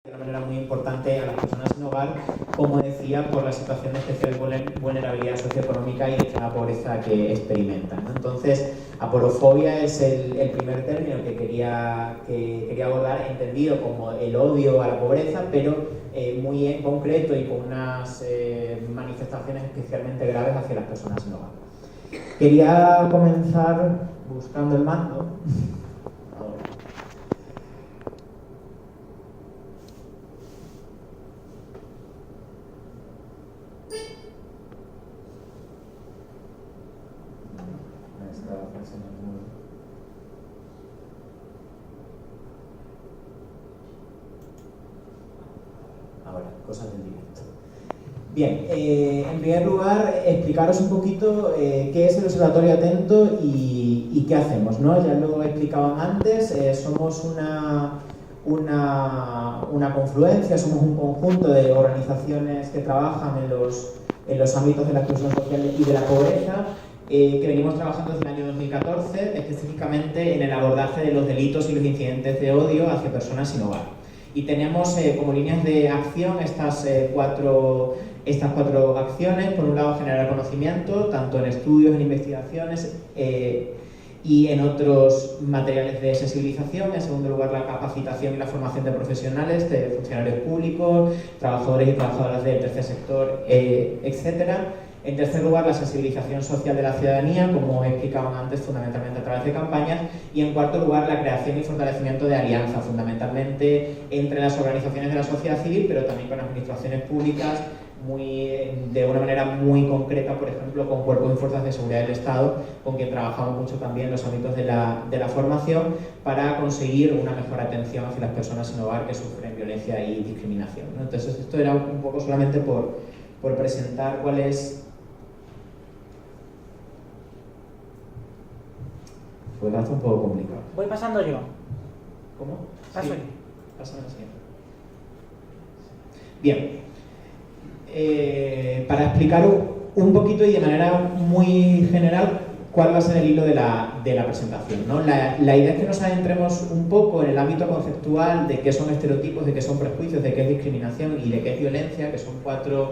de una manera muy importante a las personas sin hogar, como decía, por la situación de especial vulnerabilidad socioeconómica y de extrema pobreza que experimentan, ¿no? Entonces, aporofobia es el primer término que quería abordar, entendido como el odio a la pobreza, pero muy en concreto y con unas manifestaciones especialmente graves hacia las personas sin hogar. Quería comenzar buscando el mando. Ahora, cosas del directo. Bien, en primer lugar, explicaros un poquito qué es el Observatorio Atento y qué hacemos, ¿no? Ya lo explicaban antes, somos una confluencia, somos un conjunto de organizaciones que trabajan en los ámbitos de la exclusión social y de la pobreza, que venimos trabajando desde el año 2014, específicamente en el abordaje de los delitos y los incidentes de odio hacia personas sin hogar. Y tenemos como líneas de acción estas cuatro acciones. Por un lado, generar conocimiento, tanto en estudios, en investigaciones y en otros materiales de sensibilización. En segundo lugar, la capacitación y la formación de profesionales, de funcionarios públicos, trabajadores y trabajadoras del tercer sector, etcétera. En tercer lugar, la sensibilización social de la ciudadanía, como explicaban antes, fundamentalmente a través de campañas. Y en cuarto lugar, la creación y fortalecimiento de alianzas, fundamentalmente entre las organizaciones de la sociedad civil, pero también con administraciones públicas, de una manera muy concreta, por ejemplo, con cuerpos y fuerzas de seguridad del Estado, con quien trabajamos mucho también en los ámbitos de la formación, para conseguir una mejor atención hacia las personas sin hogar que sufren violencia y discriminación, ¿no? Entonces, esto era un poco solamente por presentar cuál es. Pues hace un poco complicado. Voy pasando yo. ¿Cómo? Paso yo. Pásame así. Bien. Para explicar un poquito y de manera muy general cuál va a ser el hilo de la presentación, ¿no? La idea es que nos adentremos un poco en el ámbito conceptual de qué son estereotipos, de qué son prejuicios, de qué es discriminación y de qué es violencia, que son cuatro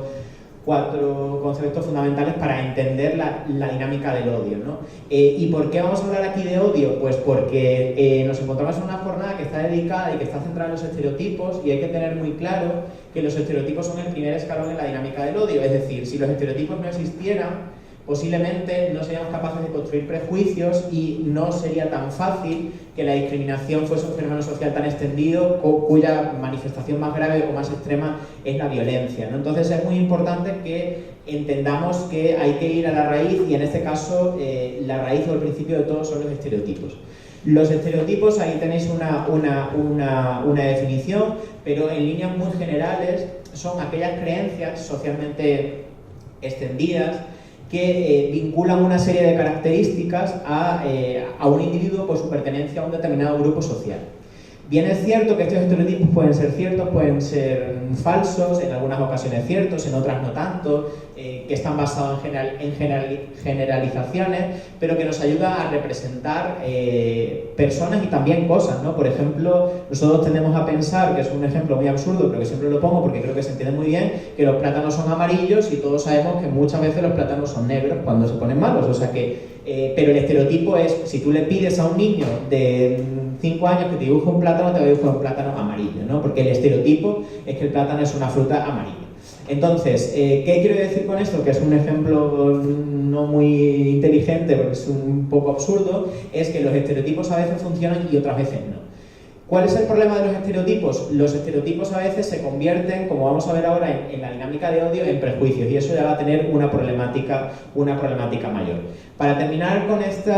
conceptos fundamentales para entender la dinámica del odio, ¿no? ¿Y por qué vamos a hablar aquí de odio? Pues porque nos encontramos en una jornada que está dedicada y que está centrada en los estereotipos, y hay que tener muy claro que los estereotipos son el primer escalón en la dinámica del odio. Es decir, si los estereotipos no existieran, posiblemente no seríamos capaces de construir prejuicios y no sería tan fácil que la discriminación fuese un fenómeno social tan extendido cuya manifestación más grave o más extrema es la violencia, ¿no? Entonces es muy importante que entendamos que hay que ir a la raíz, y en este caso la raíz o el principio de todo son los estereotipos. Los estereotipos, ahí tenéis una definición, pero en líneas muy generales son aquellas creencias socialmente extendidas que vinculan una serie de características a un individuo por su pertenencia a un determinado grupo social. Bien es cierto que estos estereotipos pueden ser ciertos, pueden ser falsos, en algunas ocasiones ciertos, en otras no tanto, que están basados en generalizaciones, pero que nos ayuda a representar personas y también cosas, ¿no? Por ejemplo, nosotros tendemos a pensar, que es un ejemplo muy absurdo, pero que siempre lo pongo porque creo que se entiende muy bien, que los plátanos son amarillos, y todos sabemos que muchas veces los plátanos son negros cuando se ponen malos, o sea que pero el estereotipo es, si tú le pides a un niño de 5 años que te dibuje un plátano, te va a dibujar un plátano amarillo, ¿no? Porque el estereotipo es que el plátano es una fruta amarilla. Entonces, ¿qué quiero decir con esto? Que es un ejemplo no muy inteligente, porque es un poco absurdo, es que los estereotipos a veces funcionan y otras veces no. ¿Cuál es el problema de los estereotipos? Los estereotipos a veces se convierten, como vamos a ver ahora en la dinámica de odio, en prejuicios, y eso ya va a tener una problemática mayor. Para terminar con este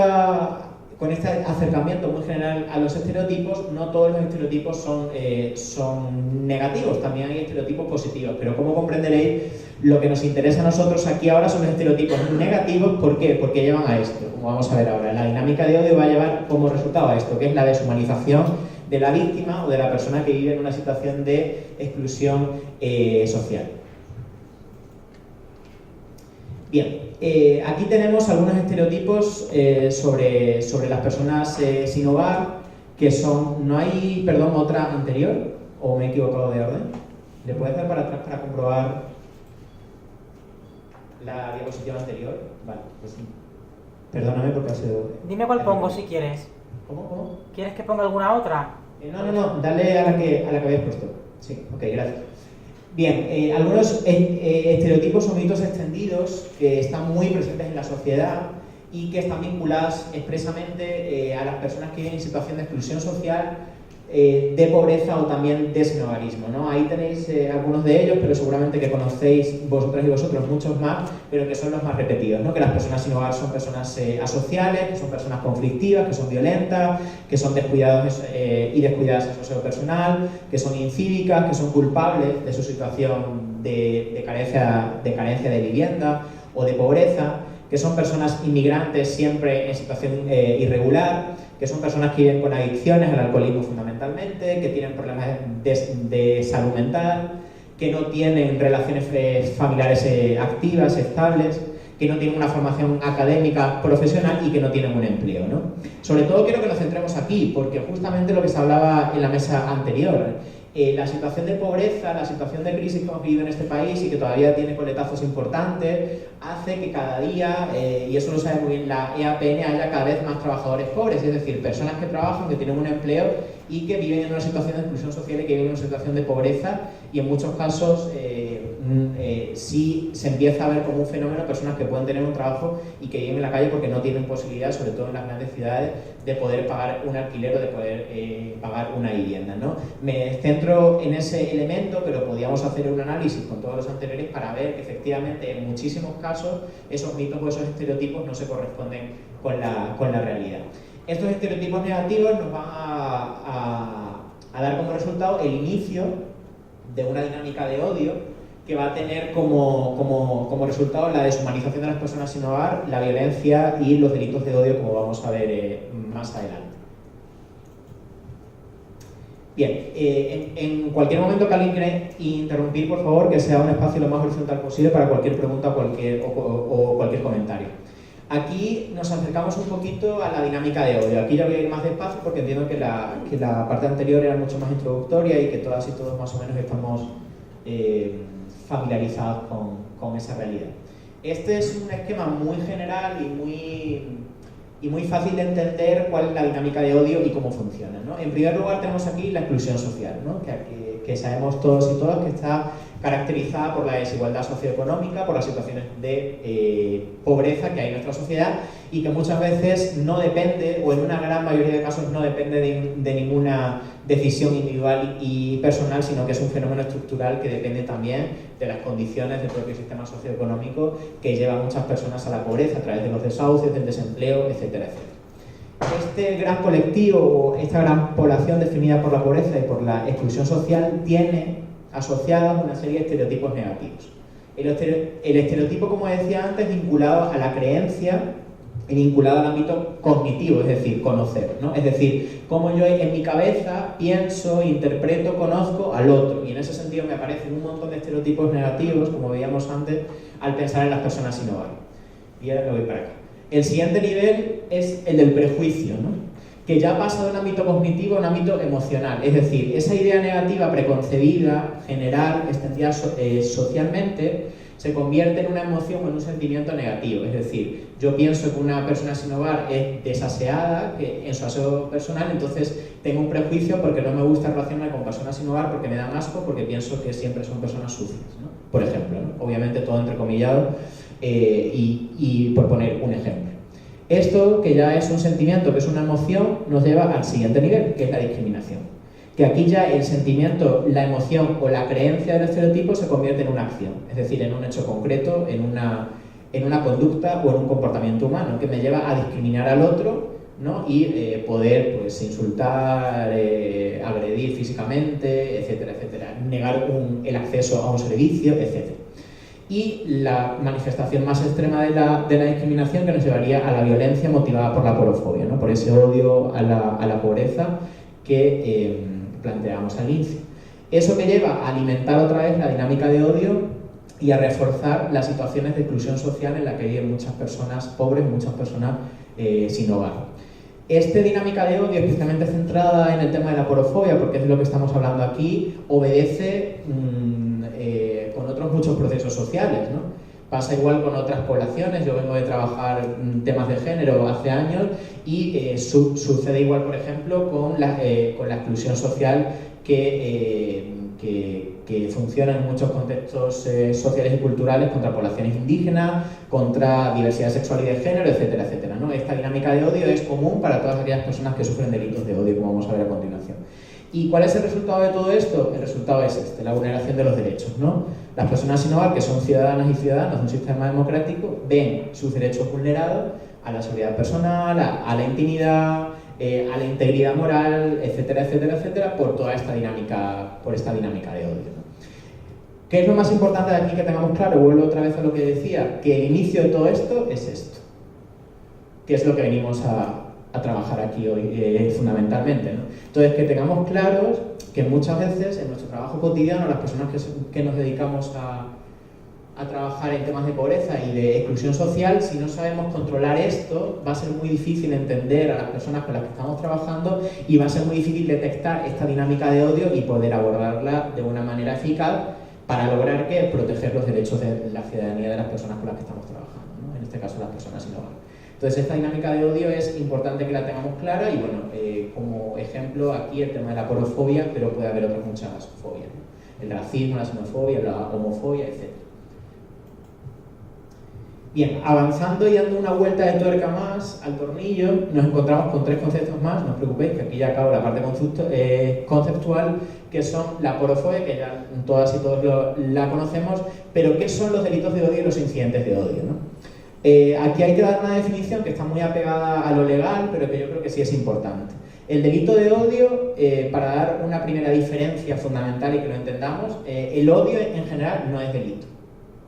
acercamiento muy general a los estereotipos, no todos los estereotipos son negativos, también hay estereotipos positivos, pero como comprenderéis, lo que nos interesa a nosotros aquí ahora son los estereotipos negativos. ¿Por qué? Porque llevan a esto, como vamos a ver ahora. La dinámica de odio va a llevar como resultado a esto, que es la deshumanización de la víctima o de la persona que vive en una situación de exclusión social. Bien, aquí tenemos algunos estereotipos sobre las personas sin hogar, que son, no hay, perdón, otra anterior, ¿O me he equivocado de orden? ¿Le puedes dar para atrás para comprobar la diapositiva anterior? Vale, pues sí. Perdóname porque ha sido... Dime cuál pongo si quieres. ¿Cómo? ¿Quieres que ponga alguna otra? No, dale a la que habías puesto. Sí, ok, gracias. Bien, algunos estereotipos o mitos extendidos que están muy presentes en la sociedad y que están vinculados expresamente a las personas que viven en situación de exclusión social, de pobreza o también de sinhogarismo, ¿no? Ahí tenéis algunos de ellos, pero seguramente que conocéis vosotras y vosotros muchos más, pero que son los más repetidos, ¿no? Que las personas sin hogar son personas asociales, que son personas conflictivas, que son violentas, que son descuidados y descuidadas en su aseo personal, que son incívicas, que son culpables de su situación de carencia de vivienda o de pobreza, que son personas inmigrantes siempre en situación irregular, que son personas que viven con adicciones al alcoholismo fundamentalmente, que tienen problemas de salud mental, que no tienen relaciones familiares activas, estables, que no tienen una formación académica profesional y que no tienen un empleo, ¿no? Sobre todo quiero que nos centremos aquí, porque justamente lo que se hablaba en la mesa anterior, la situación de pobreza, la situación de crisis que hemos vivido en este país y que todavía tiene coletazos importantes, hace que cada día, y eso lo sabe muy bien la EAPN, haya cada vez más trabajadores pobres, es decir, personas que trabajan, que tienen un empleo y que viven en una situación de exclusión social y que viven en una situación de pobreza, y en muchos casos sí se empieza a ver como un fenómeno personas que pueden tener un trabajo y que viven en la calle porque no tienen posibilidad, sobre todo en las grandes ciudades, de poder pagar un alquiler o de poder pagar una vivienda, ¿no? Me centro en ese elemento, pero podríamos hacer un análisis con todos los anteriores para ver que efectivamente en muchísimos casos esos mitos o esos estereotipos no se corresponden con la realidad. Estos estereotipos negativos nos van a dar como resultado el inicio de una dinámica de odio que va a tener como resultado la deshumanización de las personas sin hogar, la violencia y los delitos de odio, como vamos a ver más adelante. Bien, en cualquier momento que alguien quiera interrumpir, por favor, que sea un espacio lo más horizontal posible para cualquier pregunta o cualquier comentario. Aquí nos acercamos un poquito a la dinámica de odio. Aquí ya voy a ir más despacio porque entiendo que la parte anterior era mucho más introductoria y que todas y todos más o menos estamos familiarizados con esa realidad. Este es un esquema muy general y muy fácil de entender cuál es la dinámica de odio y cómo funciona, ¿no? En primer lugar tenemos aquí la exclusión social, ¿no? que sabemos todos y todas que está caracterizada por la desigualdad socioeconómica, por las situaciones de pobreza que hay en nuestra sociedad y que muchas veces no depende, o en una gran mayoría de casos no depende de ninguna decisión individual y personal, sino que es un fenómeno estructural que depende también de las condiciones del propio sistema socioeconómico que lleva a muchas personas a la pobreza a través de los desahucios, del desempleo, etcétera, etcétera. Este gran colectivo, esta gran población definida por la pobreza y por la exclusión social tiene asociadas una serie de estereotipos negativos. El estereotipo, como decía antes, vinculado a la creencia y vinculado al ámbito cognitivo, es decir, conocer, ¿no? Es decir, cómo yo en mi cabeza pienso, interpreto, conozco al otro. Y en ese sentido me aparecen un montón de estereotipos negativos, como veíamos antes, al pensar en las personas sin hogar. Y ahora me voy para acá. El siguiente nivel es el del prejuicio, ¿no? Que ya pasa de un ámbito cognitivo a un ámbito emocional. Es decir, esa idea negativa preconcebida, general, extendida socialmente, se convierte en una emoción o en un sentimiento negativo. Es decir, yo pienso que una persona sin hogar es desaseada en su aseo personal, entonces tengo un prejuicio porque no me gusta relacionarme con personas sin hogar, porque me dan asco, porque pienso que siempre son personas sucias, ¿no? Por ejemplo, ¿no? Obviamente todo entrecomillado y por poner un ejemplo. Esto, que ya es un sentimiento, que es una emoción, nos lleva al siguiente nivel, que es la discriminación. Que aquí ya el sentimiento, la emoción o la creencia del estereotipo se convierte en una acción, es decir, en un hecho concreto, en una conducta o en un comportamiento humano que me lleva a discriminar al otro, ¿no? Y poder pues, insultar, agredir físicamente, etcétera, etcétera, negar el acceso a un servicio, etcétera. Y la manifestación más extrema de la discriminación que nos llevaría a la violencia motivada por la porofobia, ¿no? Por ese odio a la pobreza que planteamos al inicio. Eso que lleva a alimentar otra vez la dinámica de odio y a reforzar las situaciones de exclusión social en la que viven muchas personas pobres, muchas personas sin hogar. Esta dinámica de odio, especialmente centrada en el tema de la porofobia, porque es de lo que estamos hablando aquí, obedece con otros muchos procesos sociales, ¿no? Pasa igual con otras poblaciones. Yo vengo de trabajar temas de género hace años y sucede igual, por ejemplo, con la exclusión social que funciona en muchos contextos sociales y culturales contra poblaciones indígenas, contra diversidad sexual y de género, etcétera, etcétera, ¿no? Esta dinámica de odio es común para todas aquellas personas que sufren delitos de odio, como vamos a ver a continuación. ¿Y cuál es el resultado de todo esto? El resultado es este, la vulneración de los derechos, ¿no? Las personas sin hogar, que son ciudadanas y ciudadanos de un sistema democrático, ven sus derechos vulnerados a la seguridad personal, a la intimidad, a la integridad moral, etcétera, etcétera, etcétera, por toda esta dinámica, de odio, ¿no? ¿Qué es lo más importante de aquí que tengamos claro? Vuelvo otra vez a lo que decía, que el inicio de todo esto es esto, que es lo que venimos a trabajar aquí hoy fundamentalmente, ¿no? Entonces, que tengamos claros que muchas veces en nuestro trabajo cotidiano, las personas que nos dedicamos a trabajar en temas de pobreza y de exclusión social, si no sabemos controlar esto, va a ser muy difícil entender a las personas con las que estamos trabajando y va a ser muy difícil detectar esta dinámica de odio y poder abordarla de una manera eficaz para lograr que proteger los derechos de la ciudadanía de las personas con las que estamos trabajando, ¿no? En este caso, las personas sin hogar. Entonces, esta dinámica de odio es importante que la tengamos clara y, bueno, como ejemplo aquí el tema de la porofobia, pero puede haber otras muchas fobias, ¿no? El racismo, la xenofobia, la homofobia, etc. Bien, avanzando y dando una vuelta de tuerca más al tornillo, nos encontramos con tres conceptos más, no os preocupéis que aquí ya acabo la parte conceptual, que son la porofobia, que ya todas y todos la conocemos, pero ¿qué son los delitos de odio y los incidentes de odio, ¿no? Aquí hay que dar una definición que está muy apegada a lo legal, pero que yo creo que sí es importante. El delito de odio, para dar una primera diferencia fundamental y que lo entendamos, el odio en general no es delito.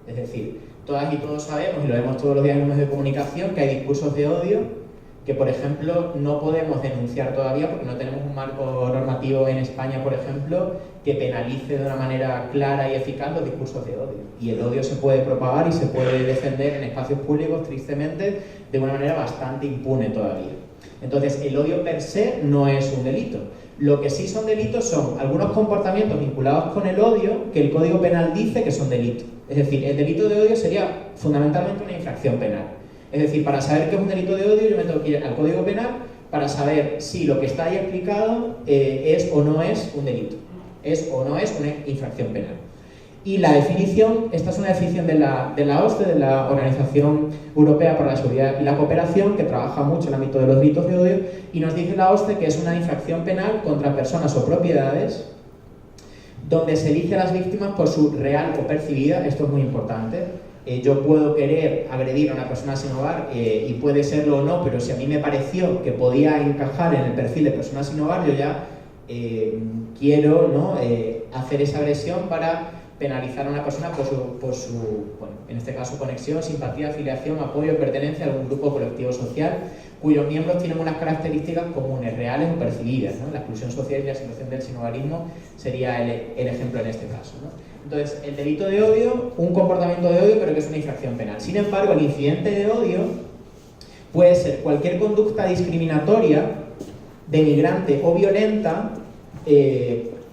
Es decir, todas y todos sabemos, y lo vemos todos los días en los medios de comunicación, que hay discursos de odio que, por ejemplo, no podemos denunciar todavía porque no tenemos un marco normativo en España, por ejemplo, que penalice de una manera clara y eficaz los discursos de odio. Y el odio se puede propagar y se puede defender en espacios públicos, tristemente, de una manera bastante impune todavía. Entonces, el odio per se no es un delito. Lo que sí son delitos son algunos comportamientos vinculados con el odio que el Código Penal dice que son delitos. Es decir, el delito de odio sería fundamentalmente una infracción penal. Es decir, para saber qué es un delito de odio, yo me tengo que ir al Código Penal para saber si lo que está ahí explicado es o no es un delito, es o no es una infracción penal. Y la definición, esta es una definición de la OSCE, de la Organización Europea para la Seguridad y la Cooperación, que trabaja mucho en el ámbito de los delitos de odio, y nos dice la OSCE que es una infracción penal contra personas o propiedades donde se elige a las víctimas por su real o percibida, esto es muy importante. Yo puedo querer agredir a una persona sin hogar y puede serlo o no, pero si a mí me pareció que podía encajar en el perfil de persona sin hogar, yo ya quiero, ¿no?, hacer esa agresión para penalizar a una persona por su bueno, en este caso, conexión, simpatía, afiliación, apoyo, pertenencia a algún grupo o colectivo social, cuyos miembros tienen unas características comunes, reales o percibidas, ¿no? La exclusión social y la situación del sinhogarismo sería el ejemplo en este caso, ¿no? Entonces, el delito de odio, un comportamiento de odio, pero que es una infracción penal. Sin embargo, el incidente de odio puede ser cualquier conducta discriminatoria, denigrante o violenta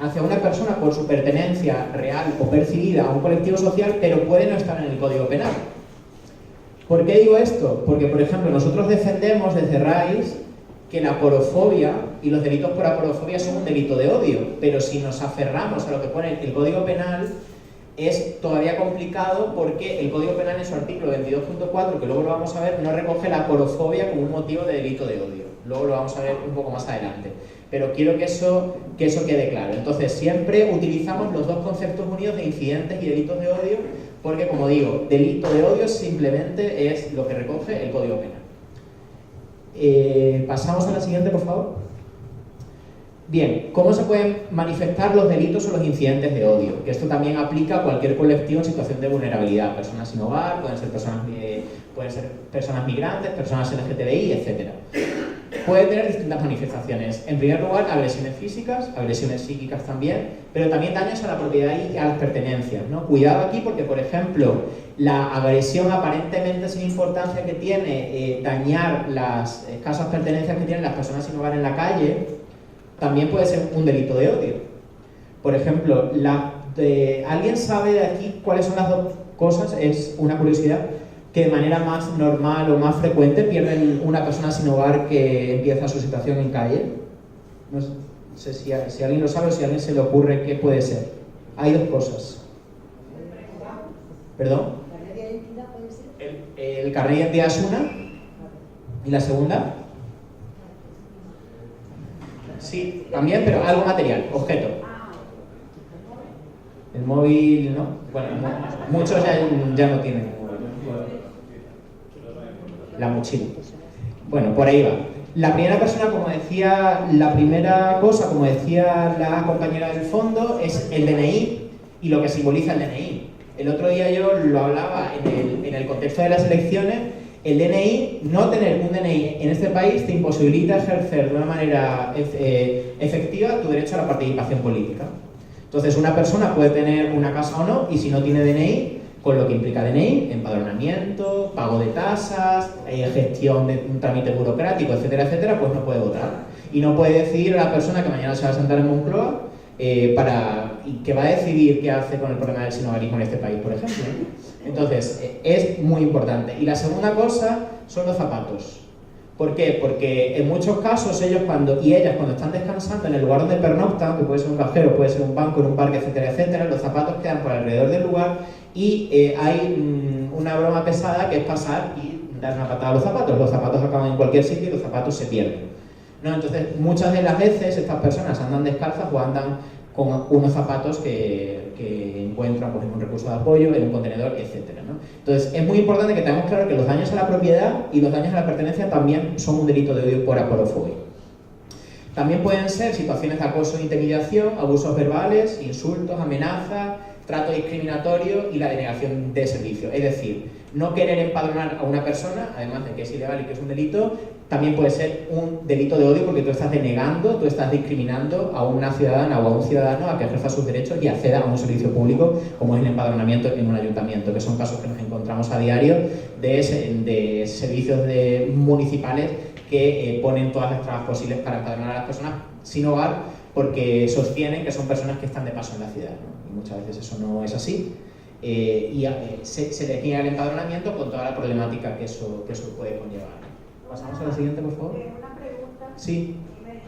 hacia una persona por su pertenencia real o percibida a un colectivo social, pero puede no estar en el Código Penal. ¿Por qué digo esto? Porque, por ejemplo, nosotros defendemos desde RAIS que la aporofobia y los delitos por aporofobia son un delito de odio, pero si nos aferramos a lo que pone el Código Penal, es todavía complicado porque el Código Penal en su artículo 22.4, que luego lo vamos a ver, no recoge la aporofobia como un motivo de delito de odio. Luego lo vamos a ver un poco más adelante. Pero quiero que eso quede claro. Entonces, siempre utilizamos los dos conceptos unidos de incidentes y delitos de odio porque, como digo, delito de odio simplemente es lo que recoge el Código Penal. Pasamos a la siguiente, por favor. Bien, ¿cómo se pueden manifestar los delitos o los incidentes de odio? Que esto también aplica a cualquier colectivo en situación de vulnerabilidad. Personas sin hogar, pueden ser personas migrantes, personas LGTBI, etc. puede tener distintas manifestaciones. En primer lugar, agresiones físicas, agresiones psíquicas también, pero también daños a la propiedad y a las pertenencias, ¿no? Cuidado aquí porque, por ejemplo, la agresión aparentemente sin importancia que tiene dañar las escasas pertenencias que tienen las personas sin hogar en la calle, también puede ser un delito de odio. Por ejemplo, ¿alguien sabe de aquí cuáles son las dos cosas? Es una curiosidad. Que de manera más normal o más frecuente pierden una persona sin hogar que empieza su situación en calle. No sé si alguien lo sabe o si a alguien se le ocurre qué puede ser. Hay dos cosas. ¿Perdón? El carnet de identidad es una. ¿Y la segunda? Sí, también, pero algo material, objeto. El móvil, ¿no? Bueno, muchos ya no tienen. La mochila. Bueno, por ahí va. La primera cosa, como decía la compañera del fondo, es el DNI y lo que simboliza el DNI. El otro día yo lo hablaba en el contexto de las elecciones. El DNI, no tener un DNI en este país te imposibilita ejercer de una manera efectiva tu derecho a la participación política. Entonces, una persona puede tener una casa o no, y si no tiene DNI, con lo que implica DNI, empadronamiento, pago de tasas, gestión de un trámite burocrático, etcétera, etcétera, pues no puede votar. Y no puede decidir a la persona que mañana se va a sentar en Moncloa y que va a decidir qué hace con el problema del sinhogarismo en este país, por ejemplo. Entonces, es muy importante. Y la segunda cosa son los zapatos. ¿Por qué? Porque en muchos casos ellos y ellas cuando están descansando en el lugar donde pernoctan, que puede ser un cajero, puede ser un banco, en un parque, etcétera, etcétera, los zapatos quedan por alrededor del lugar y hay una broma pesada que es pasar y dar una patada a los zapatos. Los zapatos acaban en cualquier sitio y los zapatos se pierden, ¿no? Entonces, muchas de las veces estas personas andan descalzas o andan con unos zapatos que encuentran pues, en un recurso de apoyo, en un contenedor, etcétera, ¿no? Entonces, es muy importante que tengamos claro que los daños a la propiedad y los daños a la pertenencia también son un delito de odio por aporofobia. También pueden ser situaciones de acoso e intimidación, abusos verbales, insultos, amenazas, trato discriminatorio y la denegación de servicio. Es decir, no querer empadronar a una persona, además de que es ilegal y que es un delito, también puede ser un delito de odio porque tú estás denegando, tú estás discriminando a una ciudadana o a un ciudadano a que ejerza sus derechos y acceda a un servicio público como es el empadronamiento en un ayuntamiento, que son casos que nos encontramos a diario de servicios municipales que ponen todas las trabas posibles para empadronar a las personas sin hogar porque sostienen que son personas que están de paso en la ciudad, ¿no? Y muchas veces eso no es así. Se les niega el empadronamiento con toda la problemática que eso puede conllevar. ¿Pasamos a la siguiente, por favor? Una pregunta. Sí. Me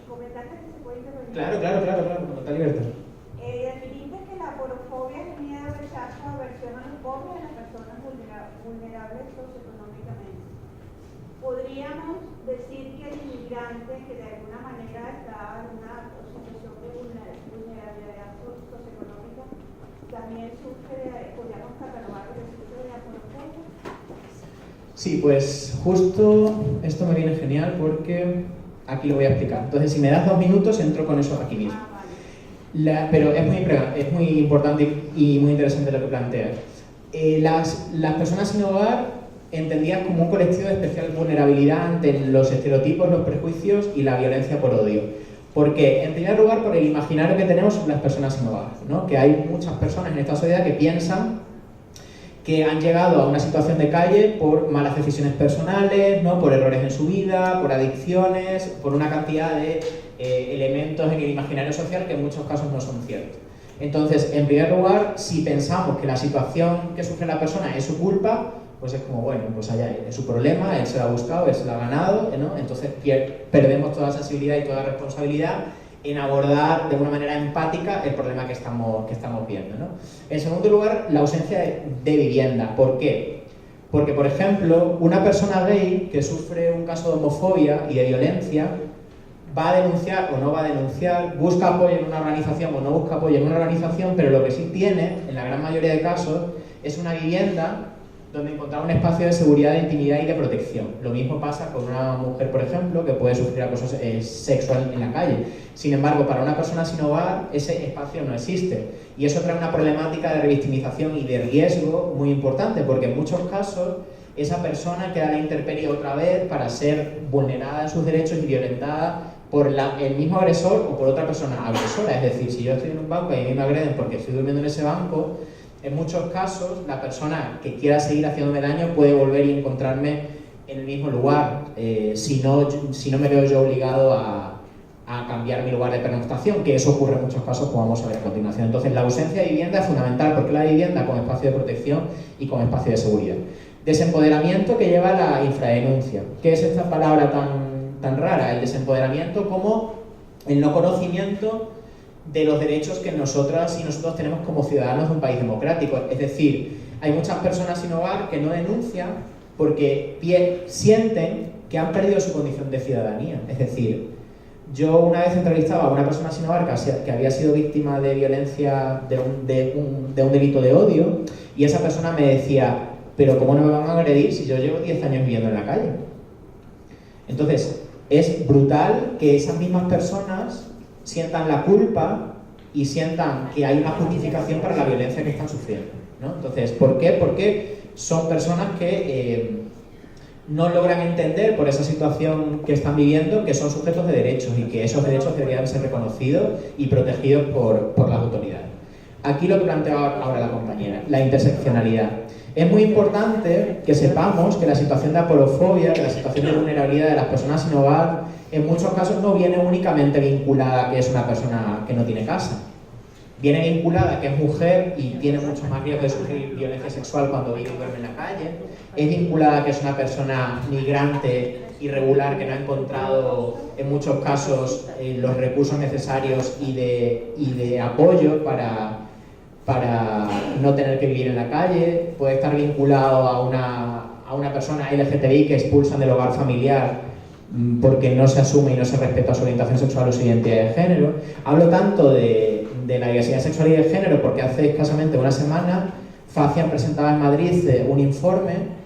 comentaste que se puede intervenir. Claro, con total libertad. Definiste que la aporofobia es miedo, rechazo, aversión a los pobres de las personas vulnerables socioeconómicamente. ¿Podríamos decir que el inmigrante que de alguna manera está en una situación de vulnerabilidad socioeconómica también podríamos catalogar el sufre de aporofobia? Sí, pues justo esto me viene genial porque aquí lo voy a explicar. Entonces, si me das 2 minutos, entro con eso aquí mismo. Pero es muy importante y muy interesante lo que planteas. Las personas sin hogar entendidas como un colectivo de especial vulnerabilidad ante los estereotipos, los prejuicios y la violencia por odio. Porque, en primer lugar, por el imaginario que tenemos sobre las personas sin hogar, ¿no? Que hay muchas personas en esta sociedad que piensan que han llegado a una situación de calle por malas decisiones personales, ¿no? Por errores en su vida, por adicciones, por una cantidad de elementos en el imaginario social que en muchos casos no son ciertos. Entonces, en primer lugar, si pensamos que la situación que sufre la persona es su culpa, pues es como, bueno, pues allá es su problema, él se lo ha buscado, él se lo ha ganado, ¿no? Entonces perdemos toda sensibilidad y toda responsabilidad en abordar de una manera empática el problema que estamos viendo, ¿no? En segundo lugar, la ausencia de vivienda. ¿Por qué? Porque, por ejemplo, una persona gay que sufre un caso de homofobia y de violencia va a denunciar o no va a denunciar, busca apoyo en una organización o no busca apoyo en una organización, pero lo que sí tiene, en la gran mayoría de casos, es una vivienda donde encontrar un espacio de seguridad, de intimidad y de protección. Lo mismo pasa con una mujer, por ejemplo, que puede sufrir acoso sexual en la calle. Sin embargo, para una persona sin hogar, ese espacio no existe. Y eso trae una problemática de revictimización y de riesgo muy importante, porque en muchos casos esa persona queda a la intemperie otra vez para ser vulnerada en sus derechos y violentada por el mismo agresor o por otra persona agresora. Es decir, si yo estoy en un banco y a mí me agreden porque estoy durmiendo en ese banco, en muchos casos la persona que quiera seguir haciéndome daño puede volver y encontrarme en el mismo lugar, si no me veo yo obligado a cambiar mi lugar de pernoctación, que eso ocurre en muchos casos, como vamos a ver a continuación. Entonces, la ausencia de vivienda es fundamental, porque la vivienda como espacio de protección y como espacio de seguridad. Desempoderamiento que lleva a la infradenuncia. ¿Qué es esta palabra tan rara? El desempoderamiento como el no conocimiento de los derechos que nosotras y nosotros tenemos como ciudadanos de un país democrático. Es decir, hay muchas personas sin hogar que no denuncian porque sienten que han perdido su condición de ciudadanía. Es decir, yo una vez entrevistaba a una persona sin hogar que había sido víctima de violencia, de un delito de odio, y esa persona me decía, pero ¿cómo no me van a agredir si yo llevo 10 años viviendo en la calle? Entonces, es brutal que esas mismas personas sientan la culpa y sientan que hay una justificación para la violencia que están sufriendo, ¿no? Entonces, ¿por qué? Porque son personas que no logran entender por esa situación que están viviendo que son sujetos de derechos y que esos derechos deberían ser reconocidos y protegidos por las autoridades. Aquí lo que planteaba ahora la compañera, la interseccionalidad. Es muy importante que sepamos que la situación de aporofobia, que la situación de vulnerabilidad de las personas sin hogar, en muchos casos no viene únicamente vinculada a que es una persona que no tiene casa. Viene vinculada a que es mujer y tiene mucho más riesgo de sufrir violencia sexual cuando vive y duerme en la calle. Es vinculada a que es una persona migrante, irregular, que no ha encontrado en muchos casos los recursos necesarios y de apoyo para no tener que vivir en la calle. Puede estar vinculado a una persona LGTBI que expulsan del hogar familiar porque no se asume y no se respeta su orientación sexual o su identidad de género. Hablo tanto de la diversidad sexual y de género porque hace escasamente una semana Facian presentaba en Madrid un informe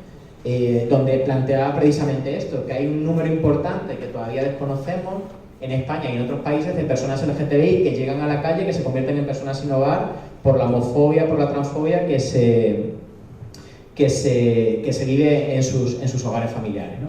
donde planteaba precisamente esto, que hay un número importante que todavía desconocemos en España y en otros países de personas LGTBI que llegan a la calle, que se convierten en personas sin hogar por la homofobia, por la transfobia que se vive en sus hogares familiares, ¿no?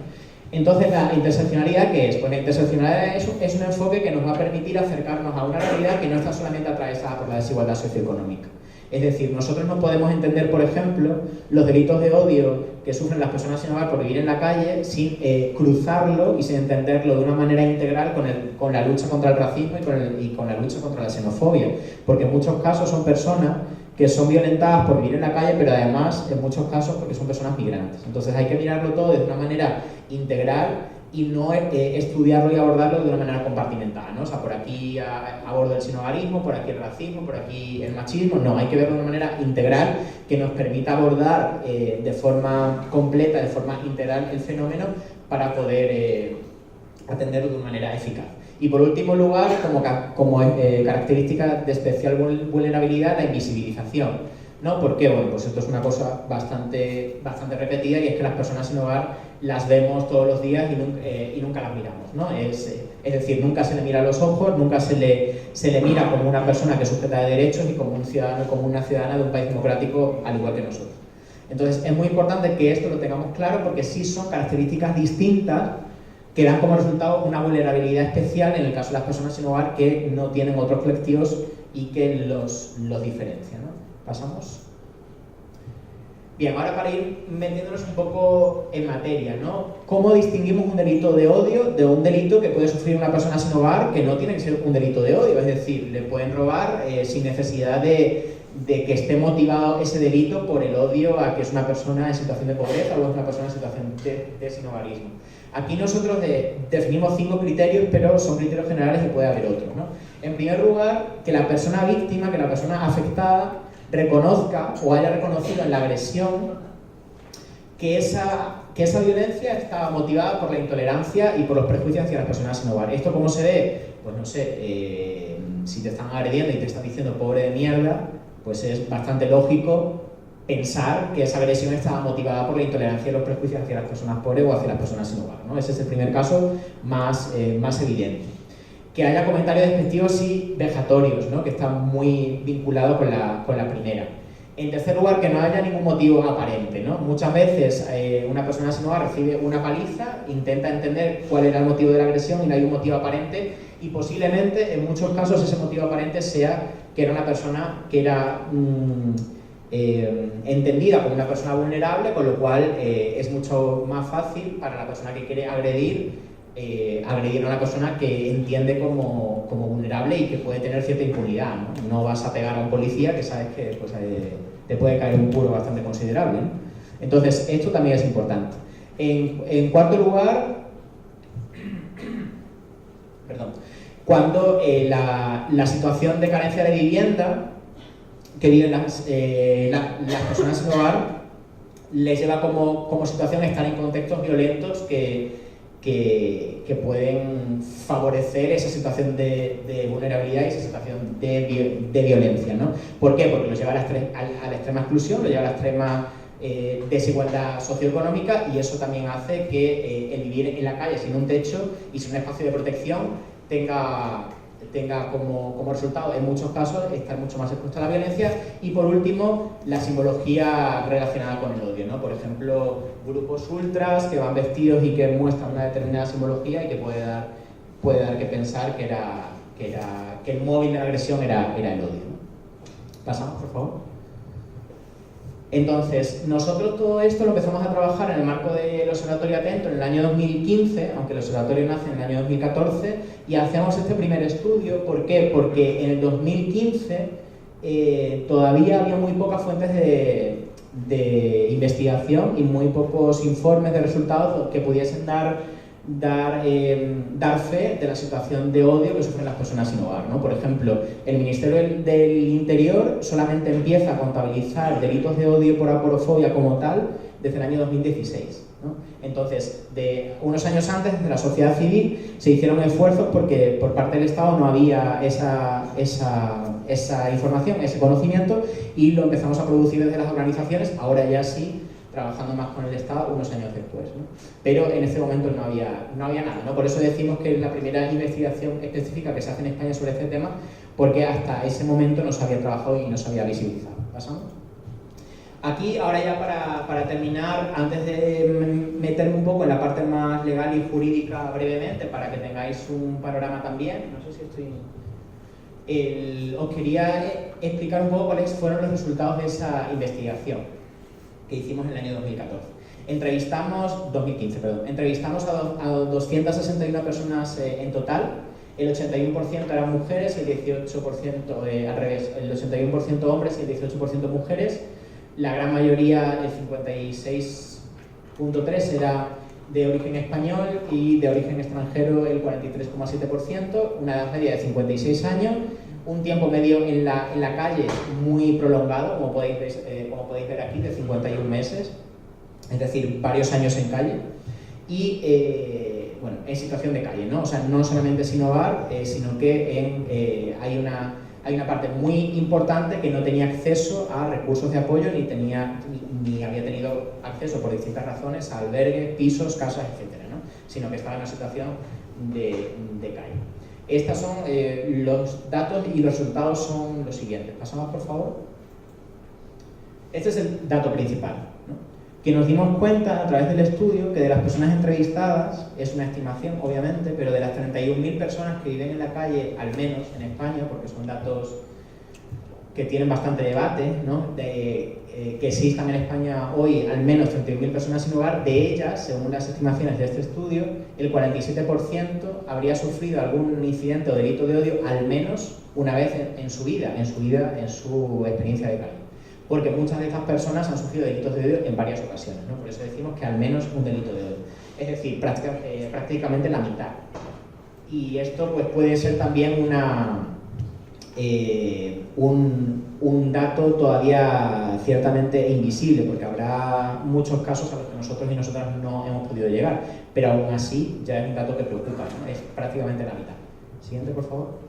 Entonces, ¿la interseccionalidad qué es? Pues la interseccionalidad es un enfoque que nos va a permitir acercarnos a una realidad que no está solamente atravesada por la desigualdad socioeconómica. Es decir, nosotros no podemos entender, por ejemplo, los delitos de odio que sufren las personas sin hogar por vivir en la calle sin cruzarlo y sin entenderlo de una manera integral con la lucha contra el racismo y con la lucha contra la xenofobia. Porque en muchos casos son personas que son violentadas por vivir en la calle, pero además, en muchos casos, porque son personas migrantes. Entonces hay que mirarlo todo de una manera integral y no estudiarlo y abordarlo de una manera compartimentada, ¿no? O sea, por aquí abordo el sinhogarismo, por aquí el racismo, por aquí el machismo. No, hay que verlo de una manera integral que nos permita abordar de forma completa, de forma integral el fenómeno para poder atenderlo de una manera eficaz. Y por último lugar, como característica de especial vulnerabilidad, la invisibilización, ¿no? ¿Por qué? Bueno, pues esto es una cosa bastante repetida y es que las personas sin hogar las vemos todos los días y nunca las miramos, ¿no? Es decir, nunca se le mira a los ojos, nunca se le mira como una persona que es sujeta de derechos y como un ciudadano, como una ciudadana de un país democrático al igual que nosotros. Entonces es muy importante que esto lo tengamos claro porque sí son características distintas que dan como resultado una vulnerabilidad especial en el caso de las personas sin hogar que no tienen otros colectivos y que los diferencian, ¿no? ¿Pasamos? Bien, ahora para ir metiéndonos un poco en materia, ¿no? ¿Cómo distinguimos un delito de odio de un delito que puede sufrir una persona sin hogar que no tiene que ser un delito de odio? Es decir, le pueden robar sin necesidad de que esté motivado ese delito por el odio a que es una persona en situación de pobreza o es una persona en situación de sinhogarismo. Aquí nosotros definimos 5 criterios, pero son criterios generales y puede haber otros, ¿no? En primer lugar, que la persona víctima, que la persona afectada reconozca o haya reconocido en la agresión que esa violencia está motivada por la intolerancia y por los prejuicios hacia las personas sin hogar. ¿Esto cómo se ve? Pues no sé, si te están agrediendo y te están diciendo pobre de mierda, pues es bastante lógico pensar que esa agresión estaba motivada por la intolerancia y los prejuicios hacia las personas pobres o hacia las personas sin hogar, ¿no? Ese es el primer caso más evidente. Que haya comentarios despectivos y vejatorios, ¿no? Que están muy vinculados con la primera. En tercer lugar, que no haya ningún motivo aparente, ¿no? Muchas veces una persona sin hogar recibe una paliza, intenta entender cuál era el motivo de la agresión y no hay un motivo aparente, y posiblemente en muchos casos ese motivo aparente sea que era una persona que era entendida como una persona vulnerable, con lo cual es mucho más fácil para la persona que quiere agredir a una persona que entiende como vulnerable y que puede tener cierta impunidad, ¿no? No vas a pegar a un policía que sabes que pues, te puede caer un puro bastante considerable, ¿no? Entonces, esto también es importante. En cuarto lugar, perdón, cuando la situación de carencia de vivienda que viven las personas sin hogar les lleva como situación a estar en contextos violentos que pueden favorecer esa situación de vulnerabilidad y esa situación de violencia, ¿no? ¿Por qué? Porque los lleva a la extrema exclusión, los lleva a la extrema desigualdad socioeconómica, y eso también hace que el vivir en la calle sin un techo y sin un espacio de protección tenga como resultado, en muchos casos, estar mucho más expuesto a la violencia. Y por último, la simbología relacionada con el odio, ¿no? Por ejemplo, grupos ultras que van vestidos y que muestran una determinada simbología y que puede dar que pensar que el móvil de la agresión era el odio, ¿no? Pasamos, por favor. Entonces, nosotros todo esto lo empezamos a trabajar en el marco del Observatorio Atento en el año 2015, aunque el Observatorio nace en el año 2014, y hacemos este primer estudio. ¿Por qué? Porque en el 2015 todavía había muy pocas fuentes de investigación y muy pocos informes de resultados que pudiesen dar fe de la situación de odio que sufren las personas sin hogar, ¿no? Por ejemplo, el Ministerio del Interior solamente empieza a contabilizar delitos de odio por aporofobia como tal desde el año 2016, ¿no? Entonces, de unos años antes, desde la sociedad civil se hicieron esfuerzos porque por parte del Estado no había esa información, ese conocimiento, y lo empezamos a producir desde las organizaciones, ahora ya sí, trabajando más con el Estado unos años después, ¿no? Pero en ese momento no había nada, ¿no? Por eso decimos que es la primera investigación específica que se hace en España sobre este tema, porque hasta ese momento no se había trabajado y no se había visibilizado. ¿Pasamos? Aquí, ahora ya para terminar, antes de meterme un poco en la parte más legal y jurídica brevemente, para que tengáis un panorama también, no sé si os quería explicar un poco cuáles fueron los resultados de esa investigación que hicimos en el año 2015, entrevistamos a 261 personas en total. El 81% eran mujeres, el 18% al revés, el 81% hombres y el 18% mujeres. La gran mayoría, el 56.3%, era de origen español y de origen extranjero el 43,7%, una edad media de 56 años, un tiempo medio en la calle muy prolongado, como podéis ver aquí, de 51 meses, es decir, varios años en calle, y bueno, en situación de calle, ¿no? O sea, no solamente sin hogar, sino que hay una parte muy importante que no tenía acceso a recursos de apoyo ni había tenido acceso por distintas razones a albergues, pisos, casas, etcétera, ¿no? Sino que estaba en una situación de calle. Estos son los datos y los resultados son los siguientes. Pasamos, por favor. Este es el dato principal, ¿no? Que nos dimos cuenta a través del estudio que de las personas entrevistadas, es una estimación obviamente, pero de las 31.000 personas que viven en la calle, al menos en España, porque son datos que tienen bastante debate, ¿no? Que existan en España hoy al menos 31.000 personas sin hogar, de ellas, según las estimaciones de este estudio, el 47% habría sufrido algún incidente o delito de odio al menos una vez en su experiencia de calle. Porque muchas de estas personas han sufrido delitos de odio en varias ocasiones, ¿no? Por eso decimos que al menos un delito de odio. Es decir, prácticamente la mitad. Y esto pues, puede ser también un dato todavía ciertamente invisible, porque habrá muchos casos a los que nosotros y nosotras no hemos podido llegar, pero aún así ya es un dato que preocupa, ¿no? Es prácticamente la mitad. Siguiente, por favor.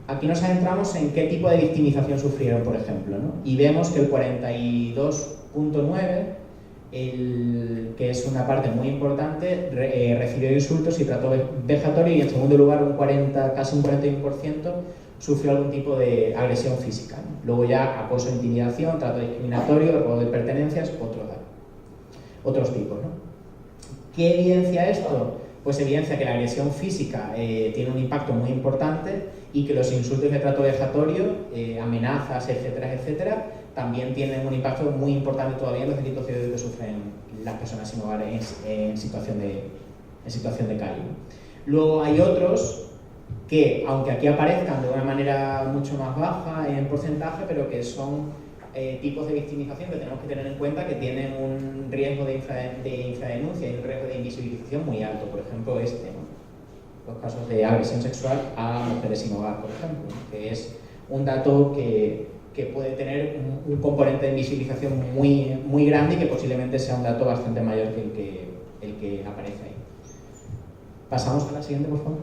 Aquí nos adentramos en qué tipo de victimización sufrieron, por ejemplo, ¿no? Y vemos que el 42.9%, que es una parte muy importante, recibió insultos y trato vejatorio, y en segundo lugar casi un 41% sufrió algún tipo de agresión física, ¿no? Luego ya acoso, intimidación, trato discriminatorio, robo de pertenencias, otros tipos, ¿no? ¿Qué evidencia esto? Pues evidencia que la agresión física tiene un impacto muy importante y que los insultos de trato vejatorio, amenazas, etcétera, etcétera, también tienen un impacto muy importante todavía en los delitos de odio que sufren las personas sin hogar en situación de calle, ¿no? Luego hay otros que, aunque aquí aparezcan de una manera mucho más baja en porcentaje, pero que son tipos de victimización que tenemos que tener en cuenta que tienen un riesgo de infradenuncia y un riesgo de invisibilización muy alto. Por ejemplo, ¿no? Los casos de agresión sexual a mujeres sin hogar, por ejemplo, ¿no? Que es un dato que puede tener un componente de invisibilización muy grande y que posiblemente sea un dato bastante mayor que el que aparece ahí. Pasamos a la siguiente, por favor.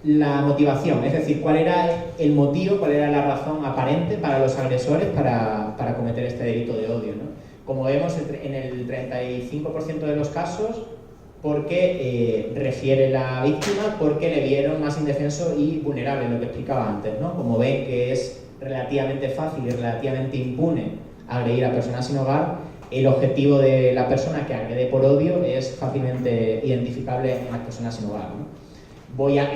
La motivación, es decir, cuál era el motivo, cuál era la razón aparente para los agresores para cometer este delito de odio, ¿no? Como vemos, en el 35% de los casos, porque refiere la víctima, porque le vieron más indefenso y vulnerable, lo que explicaba antes, ¿no? Como ven que es relativamente fácil y relativamente impune agredir a personas sin hogar, el objetivo de la persona que agrede por odio es fácilmente identificable en las personas sin hogar, ¿no? Voy a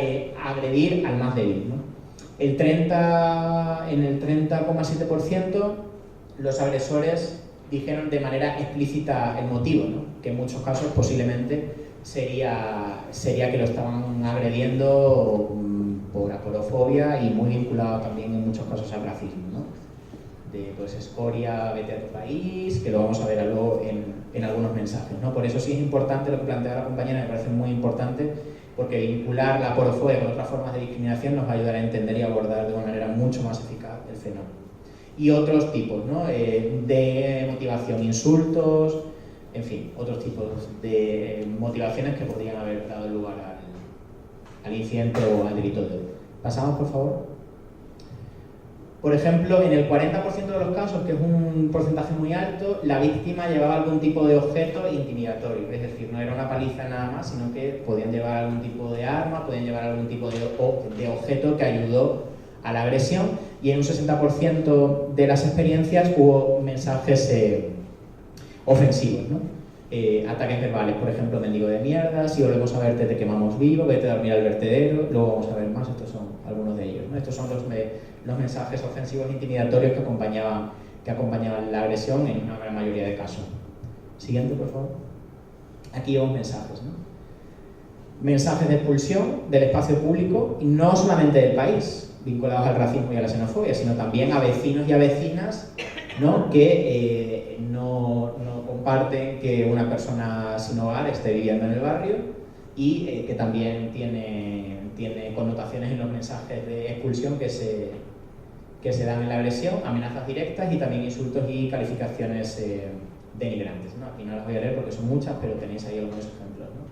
agredir al más débil, ¿no? En el 30,7% los agresores dijeron de manera explícita el motivo, ¿no? Que en muchos casos posiblemente sería que lo estaban agrediendo por aporofobia y muy vinculado también en muchos casos al racismo, ¿no? De pues escoria, vete a tu país, que lo vamos a ver luego en algunos mensajes, ¿no? Por eso sí es importante lo que plantea la compañera, me parece muy importante, porque vincular la aporofobia con otras formas de discriminación nos va a ayudar a entender y abordar de una manera mucho más eficaz el fenómeno. Y otros tipos, ¿no? De motivación, insultos, en fin, otros tipos de motivaciones que podrían haber dado lugar al incidente o al delito de odio. Pasamos, por favor. Por ejemplo, en el 40% de los casos, que es un porcentaje muy alto, la víctima llevaba algún tipo de objeto intimidatorio, es decir, no era una paliza nada más, sino que podían llevar algún tipo de arma, podían llevar algún tipo de objeto que ayudó a la agresión, y en un 60% de las experiencias hubo mensajes ofensivos, ¿no? Ataques verbales, por ejemplo, mendigo de mierda, si volvemos a verte te quemamos vivo, vete a dormir al vertedero, luego vamos a ver más, estos son algunos de ellos, ¿no? Estos son los mensajes ofensivos e intimidatorios que acompañaban la agresión en una gran mayoría de casos. Siguiente, por favor. Aquí vemos mensajes, ¿no? Mensajes de expulsión del espacio público, y no solamente del país, vinculados al racismo y a la xenofobia, sino también a vecinos y a vecinas, ¿no? Que no comparten que una persona sin hogar esté viviendo en el barrio y que también tiene connotaciones en los mensajes de expulsión que se dan en la agresión, amenazas directas y también insultos y calificaciones denigrantes, ¿no? Aquí no las voy a leer porque son muchas, pero tenéis ahí algunos ejemplos, ¿no?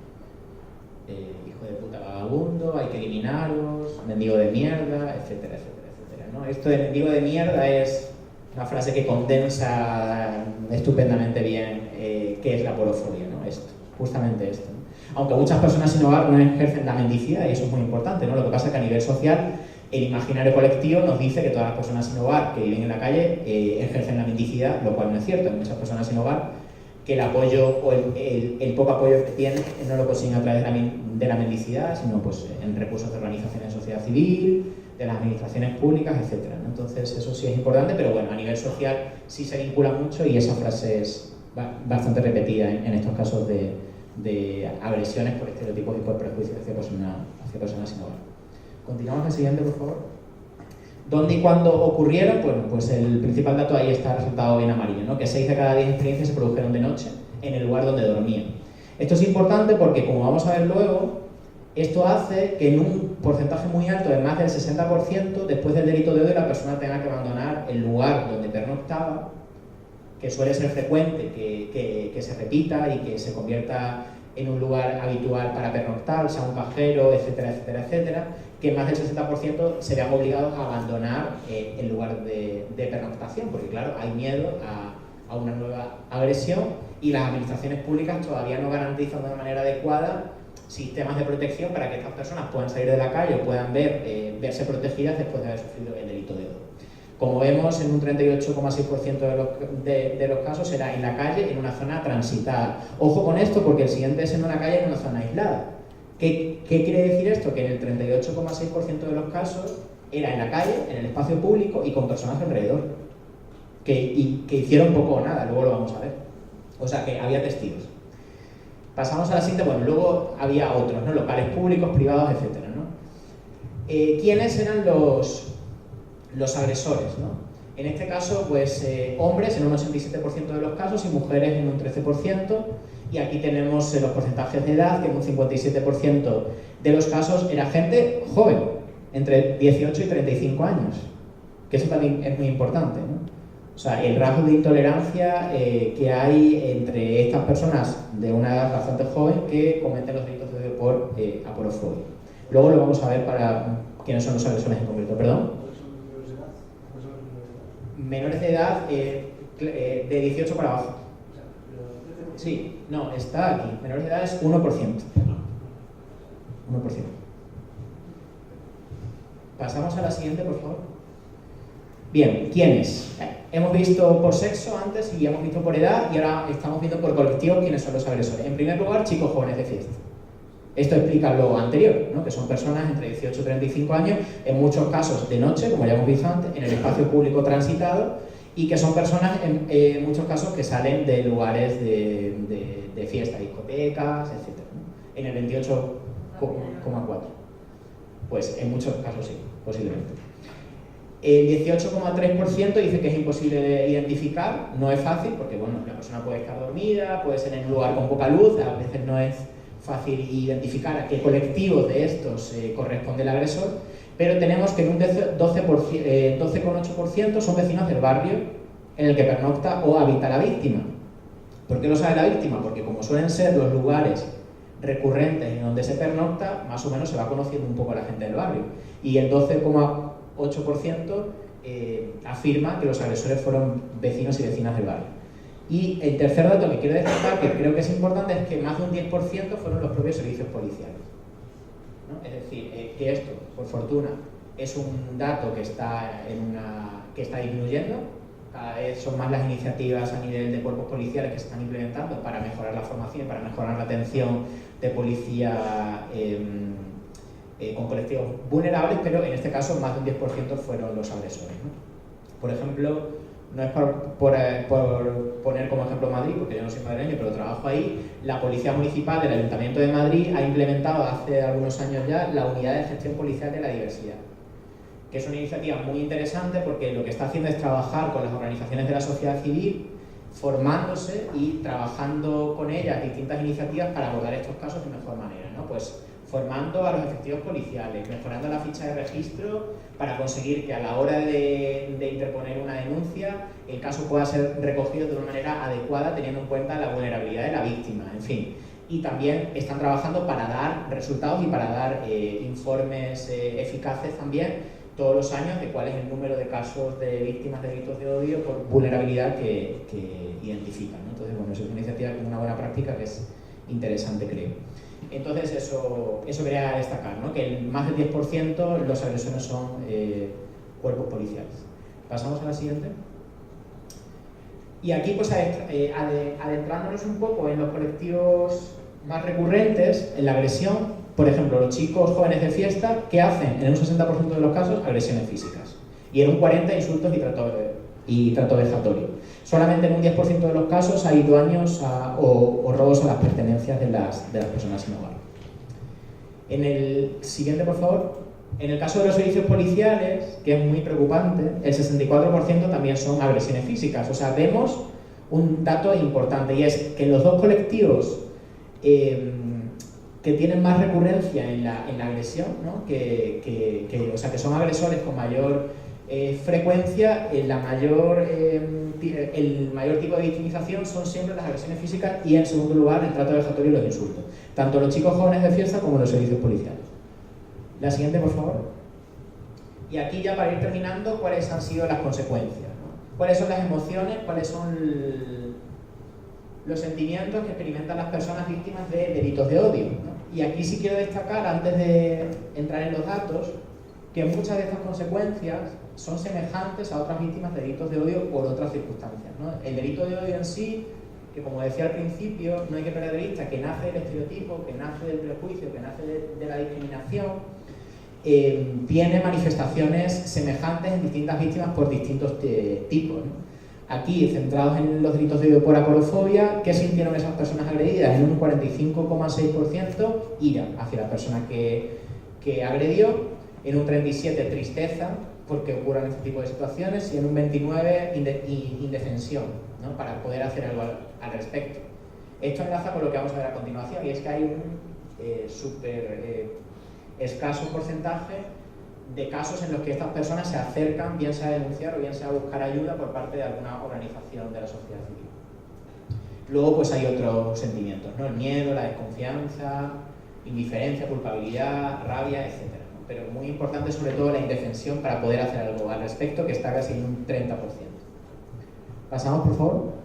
Hijo de puta vagabundo, hay que eliminaros, mendigo de mierda, etcétera, etcétera, etcétera, ¿no? Esto de mendigo de mierda es una frase que condensa estupendamente bien qué es la aporofobia, ¿no? Justamente esto, ¿no? Aunque muchas personas sin hogar no ejercen la mendicidad, y eso es muy importante, ¿no? Lo que pasa es que a nivel social, el imaginario colectivo nos dice que todas las personas sin hogar que viven en la calle ejercen la mendicidad, lo cual no es cierto. Hay muchas personas sin hogar que el apoyo o el poco apoyo que tienen no lo consiguen a través de la mendicidad, sino pues en recursos de organizaciones de sociedad civil, de las administraciones públicas, etcétera, ¿no? Entonces eso sí es importante, pero bueno, a nivel social sí se vincula mucho y esa frase es bastante repetida en estos casos de agresiones por estereotipos y por prejuicios hacia personas sin hogar. Continuamos al siguiente, por favor. ¿Dónde y cuándo ocurrieron? Bueno, pues el principal dato ahí está resaltado en amarillo, ¿no? Que 6 de cada 10 experiencias se produjeron de noche en el lugar donde dormían. Esto es importante porque, como vamos a ver luego, esto hace que en un porcentaje muy alto, de más del 60%, después del delito de odio, la persona tenga que abandonar el lugar donde pernoctaba, que suele ser frecuente, que se repita y que se convierta en un lugar habitual para pernoctar, sea un cajero, etcétera, etcétera, etcétera, que más del 60% se vean obligados a abandonar el lugar de pernoctación, porque claro, hay miedo a una nueva agresión y las administraciones públicas todavía no garantizan de una manera adecuada sistemas de protección para que estas personas puedan salir de la calle o puedan verse protegidas después de haber sufrido el delito de odio. Como vemos, en un 38,6% de los casos era en la calle, en una zona transitada. Ojo con esto, porque el siguiente es en una calle, en una zona aislada. ¿Qué quiere decir esto? Que en el 38,6% de los casos era en la calle, en el espacio público y con personas alrededor, que hicieron poco o nada, luego lo vamos a ver. O sea, que había testigos. Pasamos a la siguiente. Bueno, luego había otros, ¿no? Locales públicos, privados, etcétera, ¿no? ¿Quiénes eran los agresores, ¿no? En este caso, pues hombres en un 87% de los casos y mujeres en un 13%. Y aquí tenemos los porcentajes de edad, que en un 57% de los casos era gente joven, entre 18 y 35 años, que eso también es muy importante, ¿no? O sea, el rasgo de intolerancia que hay entre estas personas de una edad bastante joven que cometen los delitos de odio por aporofobia. Luego lo vamos a ver para quiénes son los agresores en concreto. ¿Perdón? Menores de edad de 18 para abajo. Sí, no, está aquí. Menores de edad es 1%. 1%. Pasamos a la siguiente, por favor. Bien, ¿quiénes? Hemos visto por sexo antes y hemos visto por edad y ahora estamos viendo por colectivo quiénes son los agresores. En primer lugar, chicos jóvenes de fiesta. Esto explica lo anterior, ¿no? Que son personas entre 18 y 35 años, en muchos casos de noche, como ya hemos visto antes, en el espacio público transitado, y que son personas en muchos casos que salen de lugares de fiesta, discotecas, etc., ¿no? En el 28,4%. Pues en muchos casos sí, posiblemente. El 18,3% dice que es imposible de identificar. No es fácil porque, bueno, la persona puede estar dormida, puede ser en un lugar con poca luz, a veces no es fácil identificar a qué colectivos de estos corresponde el agresor, pero tenemos que en un 12,8% son vecinos del barrio en el que pernocta o habita la víctima. ¿Por qué lo sabe la víctima? Porque como suelen ser los lugares recurrentes en donde se pernocta, más o menos se va conociendo un poco a la gente del barrio. Y el 12,8% afirma que los agresores fueron vecinos y vecinas del barrio. Y el tercer dato que quiero destacar, que creo que es importante, es que más de un 10% fueron los propios servicios policiales, ¿no? Es decir, que esto, por fortuna, es un dato que está disminuyendo. Cada vez son más las iniciativas a nivel de cuerpos policiales que se están implementando para mejorar la formación, para mejorar la atención de policía con colectivos vulnerables, pero en este caso más de un 10% fueron los agresores, ¿no? Por ejemplo, no es por poner como ejemplo Madrid, porque yo no soy madrileño, pero trabajo ahí, la Policía Municipal del Ayuntamiento de Madrid ha implementado hace algunos años ya la Unidad de Gestión Policial de la Diversidad, que es una iniciativa muy interesante porque lo que está haciendo es trabajar con las organizaciones de la sociedad civil, formándose y trabajando con ellas distintas iniciativas para abordar estos casos de mejor manera, ¿no? Pues formando a los efectivos policiales, mejorando la ficha de registro para conseguir que a la hora de interponer una denuncia el caso pueda ser recogido de una manera adecuada teniendo en cuenta la vulnerabilidad de la víctima, en fin. Y también están trabajando para dar resultados y para dar informes eficaces también todos los años de cuál es el número de casos de víctimas de delitos de odio por vulnerabilidad que identifican, ¿no? Entonces, bueno, eso es una iniciativa con una buena práctica que es interesante, creo. Entonces, eso quería destacar, ¿no? Que más del 10% los agresores son cuerpos policiales. Pasamos a la siguiente. Y aquí, pues, adentrándonos un poco en los colectivos más recurrentes, en la agresión, por ejemplo, los chicos jóvenes de fiesta, ¿qué hacen? En un 60% de los casos, agresiones físicas. Y en un 40% insultos y trato vejatorio. Solamente en un 10% de los casos hay daños o robos a las pertenencias de las personas sin hogar. En el siguiente, por favor. En el caso de los servicios policiales, que es muy preocupante, el 64% también son agresiones físicas. O sea, vemos un dato importante y es que los dos colectivos que tienen más recurrencia en la agresión, ¿no? O sea, que son agresores con mayor frecuencia, el mayor tipo de victimización son siempre las agresiones físicas y, en segundo lugar, el trato vejatorio y los insultos. Tanto los chicos jóvenes de fiesta como los servicios policiales. La siguiente, por favor. Y aquí, ya para ir terminando, ¿cuáles han sido las consecuencias, ¿no? ¿Cuáles son las emociones? ¿Cuáles son los sentimientos que experimentan las personas víctimas de delitos de odio, ¿no? Y aquí sí quiero destacar, antes de entrar en los datos, que muchas de estas consecuencias son semejantes a otras víctimas de delitos de odio por otras circunstancias, ¿no? El delito de odio en sí, que como decía al principio, no hay que perder de vista que nace del estereotipo, que nace del prejuicio, que nace de la discriminación, tiene manifestaciones semejantes en distintas víctimas por distintos tipos, ¿no? Aquí, centrados en los delitos de odio por aporofobia, ¿qué sintieron esas personas agredidas? En un 45,6% ira hacia la persona que agredió, en un 37% tristeza porque ocurran este tipo de situaciones y en un 29% indefensión, ¿no? Para poder hacer algo al respecto. Esto enlaza con lo que vamos a ver a continuación, y es que hay un súper escaso porcentaje de casos en los que estas personas se acercan, bien sea a denunciar o bien sea a buscar ayuda por parte de alguna organización de la sociedad civil. Luego pues hay otros sentimientos, ¿no? El miedo, la desconfianza, indiferencia, culpabilidad, rabia, etc., ¿no? Pero muy importante sobre todo la indefensión para poder hacer algo al respecto, que está casi en un 30%. Pasamos, por favor.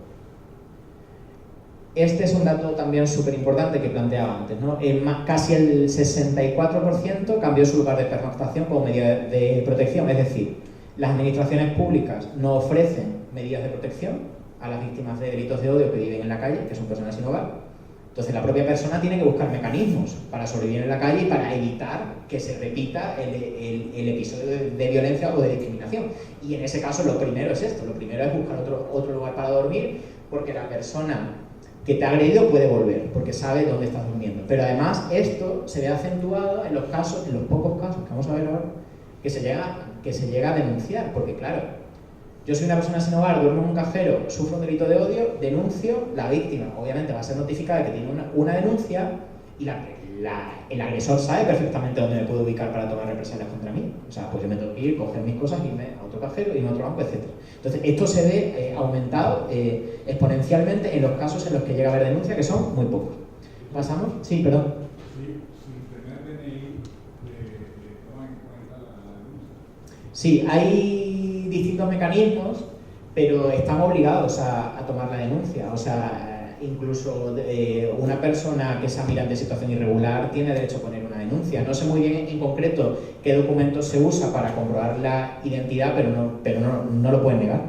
Este es un dato también súper importante que planteaba antes, ¿no? Casi el 64% cambió su lugar de pernoctación como medida de protección, es decir, las administraciones públicas no ofrecen medidas de protección a las víctimas de delitos de odio que viven en la calle, que son personas sin hogar. Entonces la propia persona tiene que buscar mecanismos para sobrevivir en la calle y para evitar que se repita el episodio de violencia o de discriminación. Y en ese caso lo primero es esto, lo primero es buscar otro lugar para dormir, porque la persona que te ha agredido puede volver, porque sabe dónde estás durmiendo. Pero además esto se ve acentuado en los pocos casos que vamos a ver ahora, que se llega a denunciar, porque claro, yo soy una persona sin hogar, duermo en un cajero, sufro un delito de odio, denuncio, la víctima obviamente va a ser notificada de que tiene una denuncia y el agresor sabe perfectamente dónde me puedo ubicar para tomar represalias contra mí. O sea, pues yo me tengo que ir, coger mis cosas, irme a otro cajero, irme a otro banco, etc. Entonces, esto se ve aumentado exponencialmente en los casos en los que llega a haber denuncia, que son muy pocos. ¿Pasamos? Sí, perdón. Sí, hay distintos mecanismos, pero están obligados a tomar la denuncia. O sea, incluso una persona que sea migrante de situación irregular tiene derecho a poner una denuncia. No sé muy bien en concreto qué documentos se usa para comprobar la identidad, pero no lo pueden negar.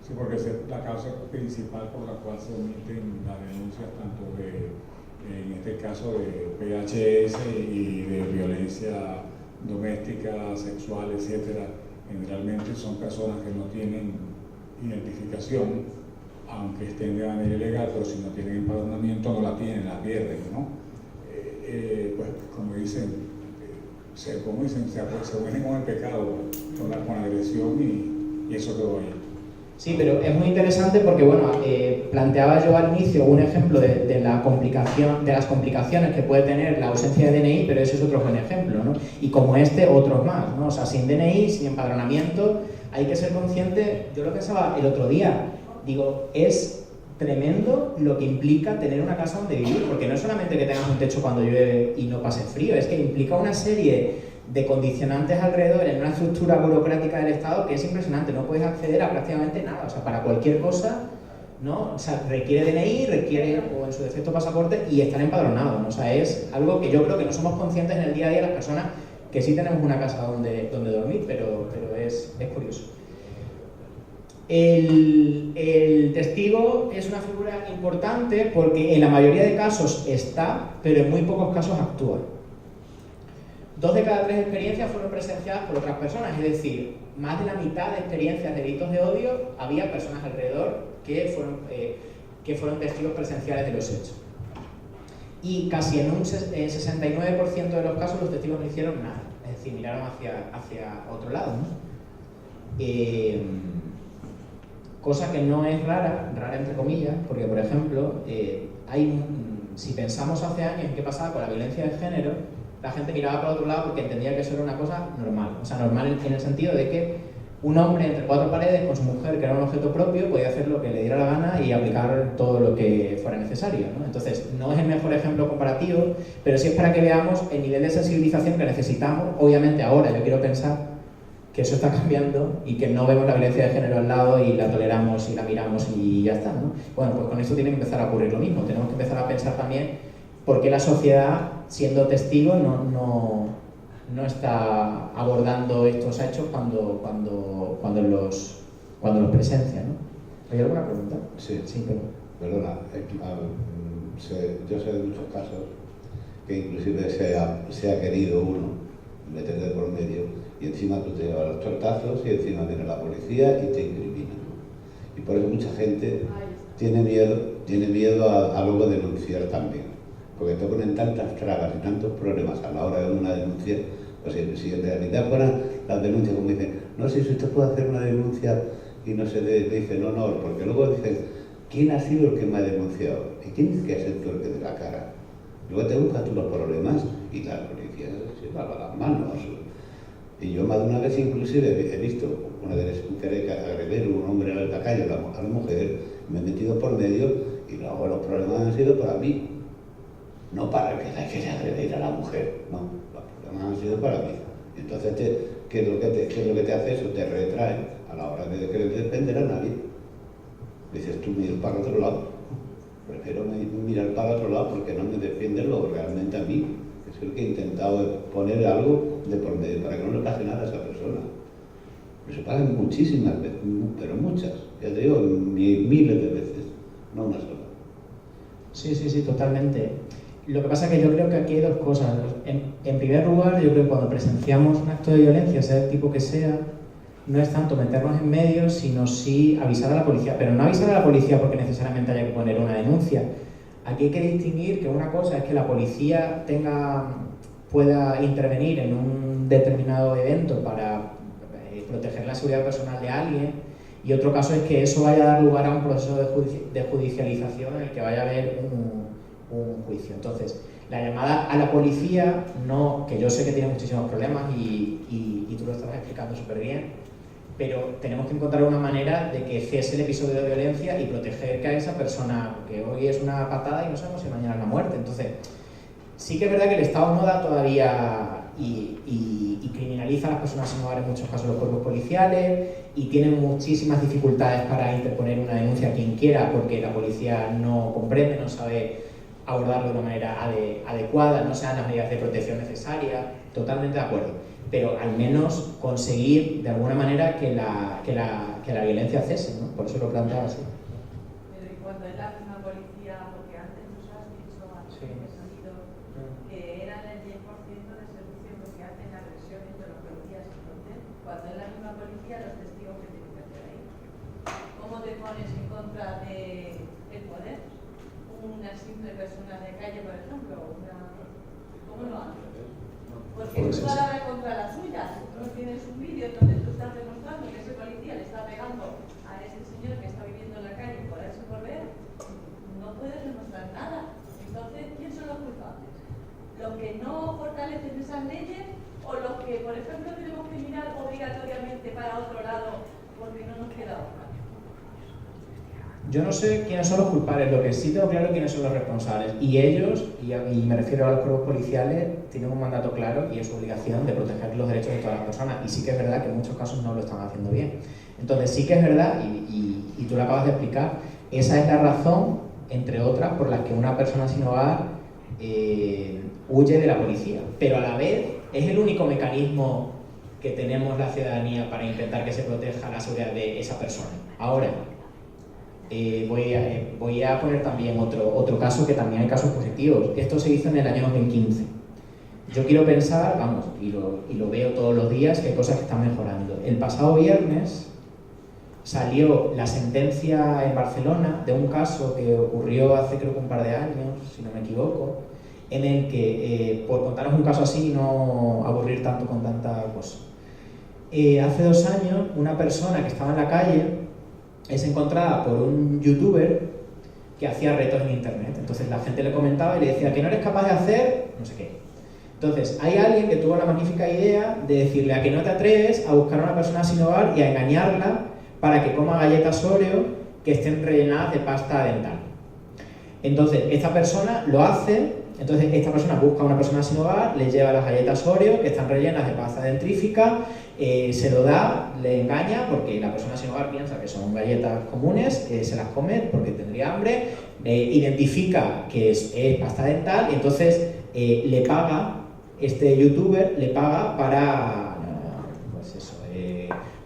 Sí, porque es la causa principal por la cual se omiten las denuncias, tanto en este caso de PHS y de violencia doméstica, sexual, etcétera. Generalmente son personas que no tienen identificación, aunque estén de manera ilegal, pero si no tienen empadronamiento no la tienen, la pierden, ¿no? Pues como dicen, se unen con el pecado, con la agresión y eso quedó ahí. Sí, pero es muy interesante porque, bueno, planteaba yo al inicio un ejemplo de las complicaciones que puede tener la ausencia de DNI, pero ese es otro buen ejemplo, ¿no? Y como este, otros más, ¿no? O sea, sin DNI, sin empadronamiento, hay que ser consciente. Yo lo pensaba el otro día, digo, es tremendo lo que implica tener una casa donde vivir, porque no es solamente que tengas un techo cuando llueve y no pases frío, es que implica una serie de condicionantes alrededor en una estructura burocrática del Estado que es impresionante. No puedes acceder a prácticamente nada, o sea, para cualquier cosa, ¿no? O sea, requiere DNI, requiere, o en su defecto pasaporte, y estar empadronados, ¿no? O sea, es algo que yo creo que no somos conscientes en el día a día las personas que sí tenemos una casa donde dormir, pero es curioso. El testigo es una figura importante porque en la mayoría de casos está, pero en muy pocos casos actúa. 2 de cada 3 experiencias fueron presenciadas por otras personas, es decir, más de la mitad de experiencias de delitos de odio había personas alrededor que fueron testigos presenciales de los hechos. Y casi en un 69% de los casos los testigos no hicieron nada, es decir, miraron hacia otro lado, ¿no? Cosa que no es rara entre comillas, porque por ejemplo, si pensamos hace años en qué pasaba con la violencia de género, la gente miraba para otro lado porque entendía que eso era una cosa normal. O sea, normal en el sentido de que un hombre entre 4 paredes con su mujer, que era un objeto propio, podía hacer lo que le diera la gana y aplicar todo lo que fuera necesario, ¿no? Entonces, no es el mejor ejemplo comparativo, pero sí es para que veamos el nivel de sensibilización que necesitamos. Obviamente ahora yo quiero pensar que eso está cambiando y que no vemos la violencia de género al lado y la toleramos y la miramos y ya está, ¿no? Bueno, pues con esto tiene que empezar a ocurrir lo mismo. Tenemos que empezar a pensar también ¿por qué la sociedad, siendo testigo, no está abordando estos hechos cuando los presencia, ¿no? ¿Hay alguna pregunta? Sí. Sí, pero... Perdona, yo sé de muchos casos que inclusive se ha querido uno meter de por medio y encima tú te llevas los tortazos y encima viene la policía y te incrimina, ¿no? Y por eso mucha gente tiene miedo a luego denunciar también, porque te ponen tantas trabas y tantos problemas a la hora de una denuncia. Pues si en realidad fueran las denuncias como dicen, no sé si usted puede hacer una denuncia y no se dice no, porque luego dicen, ¿quién ha sido el que me ha denunciado? ¿Y quién es que es el que de la cara? Luego te buscas tú los problemas y la policía se lava las manos. Y yo más de una vez inclusive he visto una de las mujeres que agredir a un hombre en la calle, a la mujer, me he metido por medio y luego los problemas han sido para mí, no para el que quiere agredir a la mujer, no, los problemas han sido para mí. Entonces, ¿qué es lo que te hace eso? Te retrae a la hora de querer defender a nadie. Dices tú, mira para otro lado, prefiero mirar para otro lado porque no me defienden lo realmente a mí. Es el que he intentado poner algo de por medio para que no le pase nada a esa persona. Pero se pagan muchísimas veces, pero muchas, ya te digo, miles de veces, no una sola. Sí, totalmente. Lo que pasa es que yo creo que aquí hay dos cosas. En primer lugar, yo creo que cuando presenciamos un acto de violencia, sea del tipo que sea, no es tanto meternos en medio, sino sí avisar a la policía. Pero no avisar a la policía porque necesariamente haya que poner una denuncia. Aquí hay que distinguir que una cosa es que la policía pueda intervenir en un determinado evento para proteger la seguridad personal de alguien, y otro caso es que eso vaya a dar lugar a un proceso de judicialización en el que vaya a haber un juicio. Entonces, la llamada a la policía, no, que yo sé que tiene muchísimos problemas y tú lo estabas explicando súper bien, pero tenemos que encontrar una manera de que cese el episodio de violencia y proteger que a esa persona, porque hoy es una patada y no sabemos si mañana es la muerte. Entonces, sí que es verdad que el Estado no da todavía y criminaliza a las personas sin hogar en muchos casos los cuerpos policiales, y tienen muchísimas dificultades para interponer una denuncia a quien quiera porque la policía no comprende, no sabe abordarlo de una manera adecuada, no se dan las medidas de protección necesarias. Totalmente de acuerdo, pero al menos conseguir de alguna manera que la violencia cese, ¿no? Por eso lo planteaba así. Pero y cuando es la misma policía, porque antes nos has dicho, antes que he salido, que eran el 10% de servicios que hacen agresiones de los policías, entonces, cuando es la misma policía, los testigos que tienen que hacer ahí. ¿Cómo te pones en contra del poder? Una simple persona de calle, por ejemplo, ¿cómo lo haces? Porque tú vas a dar contra la suya. Si tú no tienes un vídeo donde tú estás demostrando que ese policía le está pegando a ese señor que está viviendo en la calle por eso correr, no puedes demostrar nada. Entonces, ¿quién son los culpables? ¿Los que no fortalecen esas leyes o los que, por ejemplo, tenemos que mirar obligatoriamente para otro lado porque no nos queda otra? Yo no sé quiénes son los culpables, lo que sí tengo claro es quiénes son los responsables. Y ellos, y me refiero a los cuerpos policiales, tienen un mandato claro y es su obligación de proteger los derechos de todas las personas. Y sí que es verdad que en muchos casos no lo están haciendo bien. Entonces sí que es verdad, y tú lo acabas de explicar, esa es la razón, entre otras, por la que una persona sin hogar huye de la policía. Pero a la vez es el único mecanismo que tenemos la ciudadanía para intentar que se proteja la seguridad de esa persona. Ahora, voy a poner también otro caso, que también hay casos positivos. Esto se hizo en el año 2015. Yo quiero pensar, vamos, y lo veo todos los días, que hay cosas que están mejorando. El pasado viernes salió la sentencia en Barcelona de un caso que ocurrió hace creo que un par de años, si no me equivoco, en el que, por contaros un caso así, no aburrir tanto con tanta cosa. Hace 2 años, una persona que estaba en la calle es encontrada por un youtuber que hacía retos en internet. Entonces la gente le comentaba y le decía que no eres capaz de hacer no sé qué. Entonces hay alguien que tuvo la magnífica idea de decirle a que no te atreves a buscar a una persona sin hogar y a engañarla para que coma galletas Oreo que estén rellenadas de pasta dental. Entonces esta persona lo hace. Entonces esta persona busca a una persona sin hogar, le lleva las galletas Oreo que están rellenas de pasta dentrífica se lo da, le engaña porque la persona sin hogar piensa que son galletas comunes, se las come porque tendría hambre, identifica que es pasta dental y entonces le paga, este youtuber le paga para pues eso,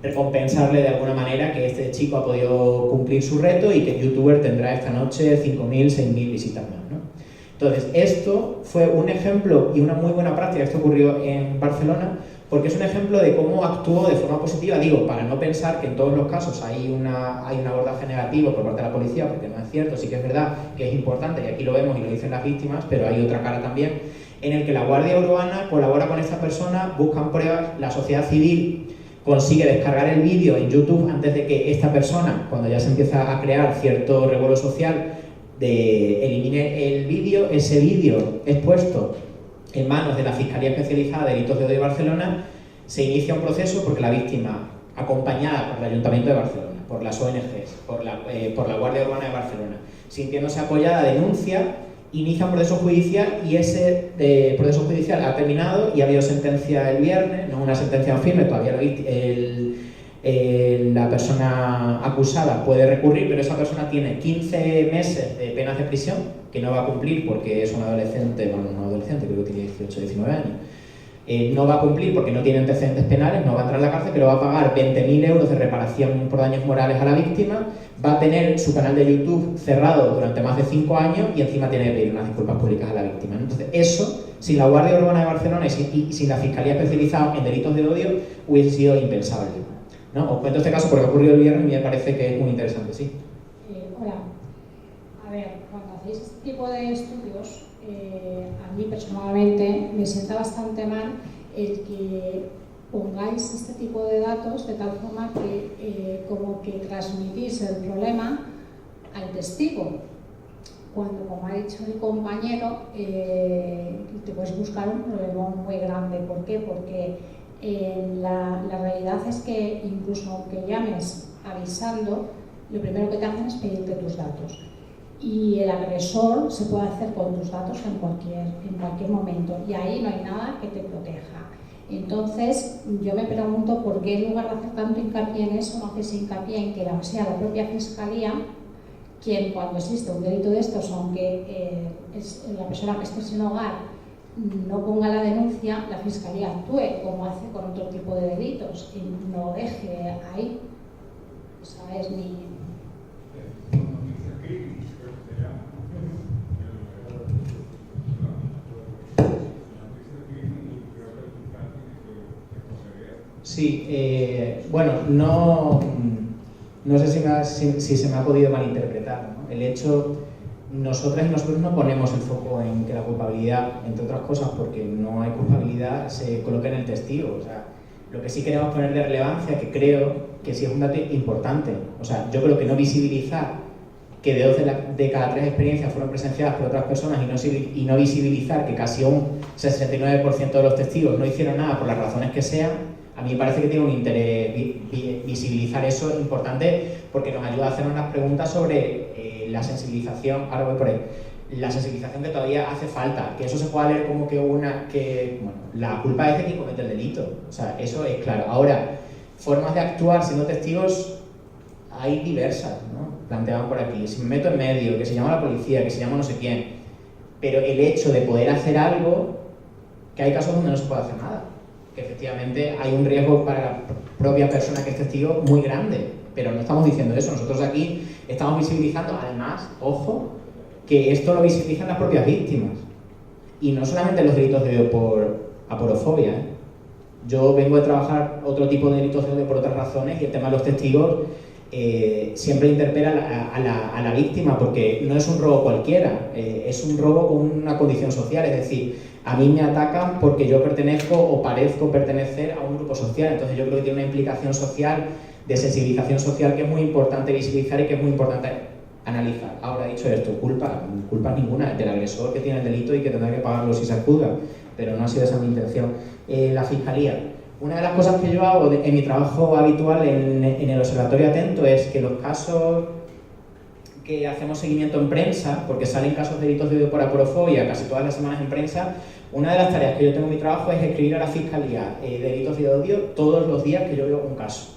recompensarle de alguna manera que este chico ha podido cumplir su reto y que el youtuber tendrá esta noche 5.000, 6.000 visitas más, ¿no? Entonces, esto fue un ejemplo y una muy buena práctica, esto ocurrió en Barcelona, porque es un ejemplo de cómo actuó de forma positiva, digo, para no pensar que en todos los casos hay un abordaje negativo por parte de la policía, porque no es cierto, sí que es verdad que es importante, y aquí lo vemos y lo dicen las víctimas, pero hay otra cara también, en el que la Guardia Urbana colabora con esta persona, buscan pruebas, la sociedad civil consigue descargar el vídeo en YouTube antes de que esta persona, cuando ya se empieza a crear cierto revuelo social, elimine el vídeo. Ese vídeo es puesto en manos de la Fiscalía Especializada de Delitos de Odio de Barcelona, se inicia un proceso porque la víctima, acompañada por el Ayuntamiento de Barcelona, por las ONGs, por la Guardia Urbana de Barcelona, sintiéndose apoyada, denuncia, inicia un proceso judicial y ese proceso judicial ha terminado y ha habido sentencia el viernes, no una sentencia firme, todavía la persona acusada puede recurrir, pero esa persona tiene 15 meses de penas de prisión que no va a cumplir porque es un adolescente, bueno, no adolescente, creo que tiene 18 o 19 años. No va a cumplir porque no tiene antecedentes penales, no va a entrar a la cárcel, pero va a pagar 20.000 euros de reparación por daños morales a la víctima, va a tener su canal de YouTube cerrado durante más de 5 años y encima tiene que pedir unas disculpas públicas a la víctima. Entonces, eso, sin la Guardia Urbana de Barcelona y sin la Fiscalía Especializada en Delitos de Odio, hubiese sido impensable, ¿no? Os cuento este caso porque ha ocurrido el viernes y me parece que es muy interesante, sí. Hola. A ver, cuando hacéis este tipo de estudios, a mí personalmente me sienta bastante mal el que pongáis este tipo de datos de tal forma que como que transmitís el problema al testigo, cuando, como ha dicho mi compañero, te puedes buscar un problema muy grande. ¿Por qué? Porque la realidad es que incluso aunque llames avisando, lo primero que te hacen es pedirte tus datos. Y el agresor se puede hacer con tus datos en cualquier momento y ahí no hay nada que te proteja. Entonces, yo me pregunto por qué en lugar de hacer tanto hincapié en eso, no haces hincapié en que sea la propia Fiscalía quien, cuando existe un delito de estos, aunque es la persona que esté sin hogar no ponga la denuncia, la Fiscalía actúe como hace con otro tipo de delitos y no deje ahí, ¿sabes? Sí, bueno, no sé si se me ha podido malinterpretar, ¿no? El hecho, nosotras y nosotros no ponemos el foco en que la culpabilidad, entre otras cosas porque no hay culpabilidad, se coloque en el testigo. O sea, lo que sí queremos poner de relevancia, que creo que sí es un dato importante, o sea, yo creo que no visibilizar que de 2 de cada 3 experiencias fueron presenciadas por otras personas y no visibilizar que casi un 69% de los testigos no hicieron nada por las razones que sean, a mí me parece que tiene un interés visibilizar eso importante porque nos ayuda a hacernos unas preguntas sobre la sensibilización, ahora voy por ahí, la sensibilización que todavía hace falta, que eso se pueda leer como que la culpa es de quien comete el delito, o sea, eso es claro. Ahora, formas de actuar siendo testigos hay diversas, ¿no? Planteaban por aquí, si me meto en medio, que se llama la policía, que se llama no sé quién, pero el hecho de poder hacer algo, que hay casos donde no se puede hacer nada, que efectivamente hay un riesgo para la propia persona que es testigo muy grande, pero no estamos diciendo eso, nosotros aquí estamos visibilizando, además, ojo, que esto lo visibilizan las propias víctimas, y no solamente los delitos de odio por aporofobia, ¿eh? Yo vengo de trabajar otro tipo de delitos de odio por otras razones y el tema de los testigos siempre interpela a la víctima porque no es un robo cualquiera, es un robo con una condición social, es decir, a mí me atacan porque yo pertenezco o parezco pertenecer a un grupo social, entonces yo creo que tiene una implicación social, de sensibilización social que es muy importante visibilizar y que es muy importante analizar. Ahora, dicho esto, culpa ninguna del agresor que tiene el delito y que tendrá que pagarlo si se acuda, pero no ha sido esa mi intención. La Fiscalía. Una de las cosas que yo hago en mi trabajo habitual en el Observatorio Atento es que los casos que hacemos seguimiento en prensa, porque salen casos de delitos de odio por aporofobia casi todas las semanas en prensa, Una de las tareas que yo tengo en mi trabajo es escribir a la Fiscalía delitos de odio todos los días que yo veo un caso.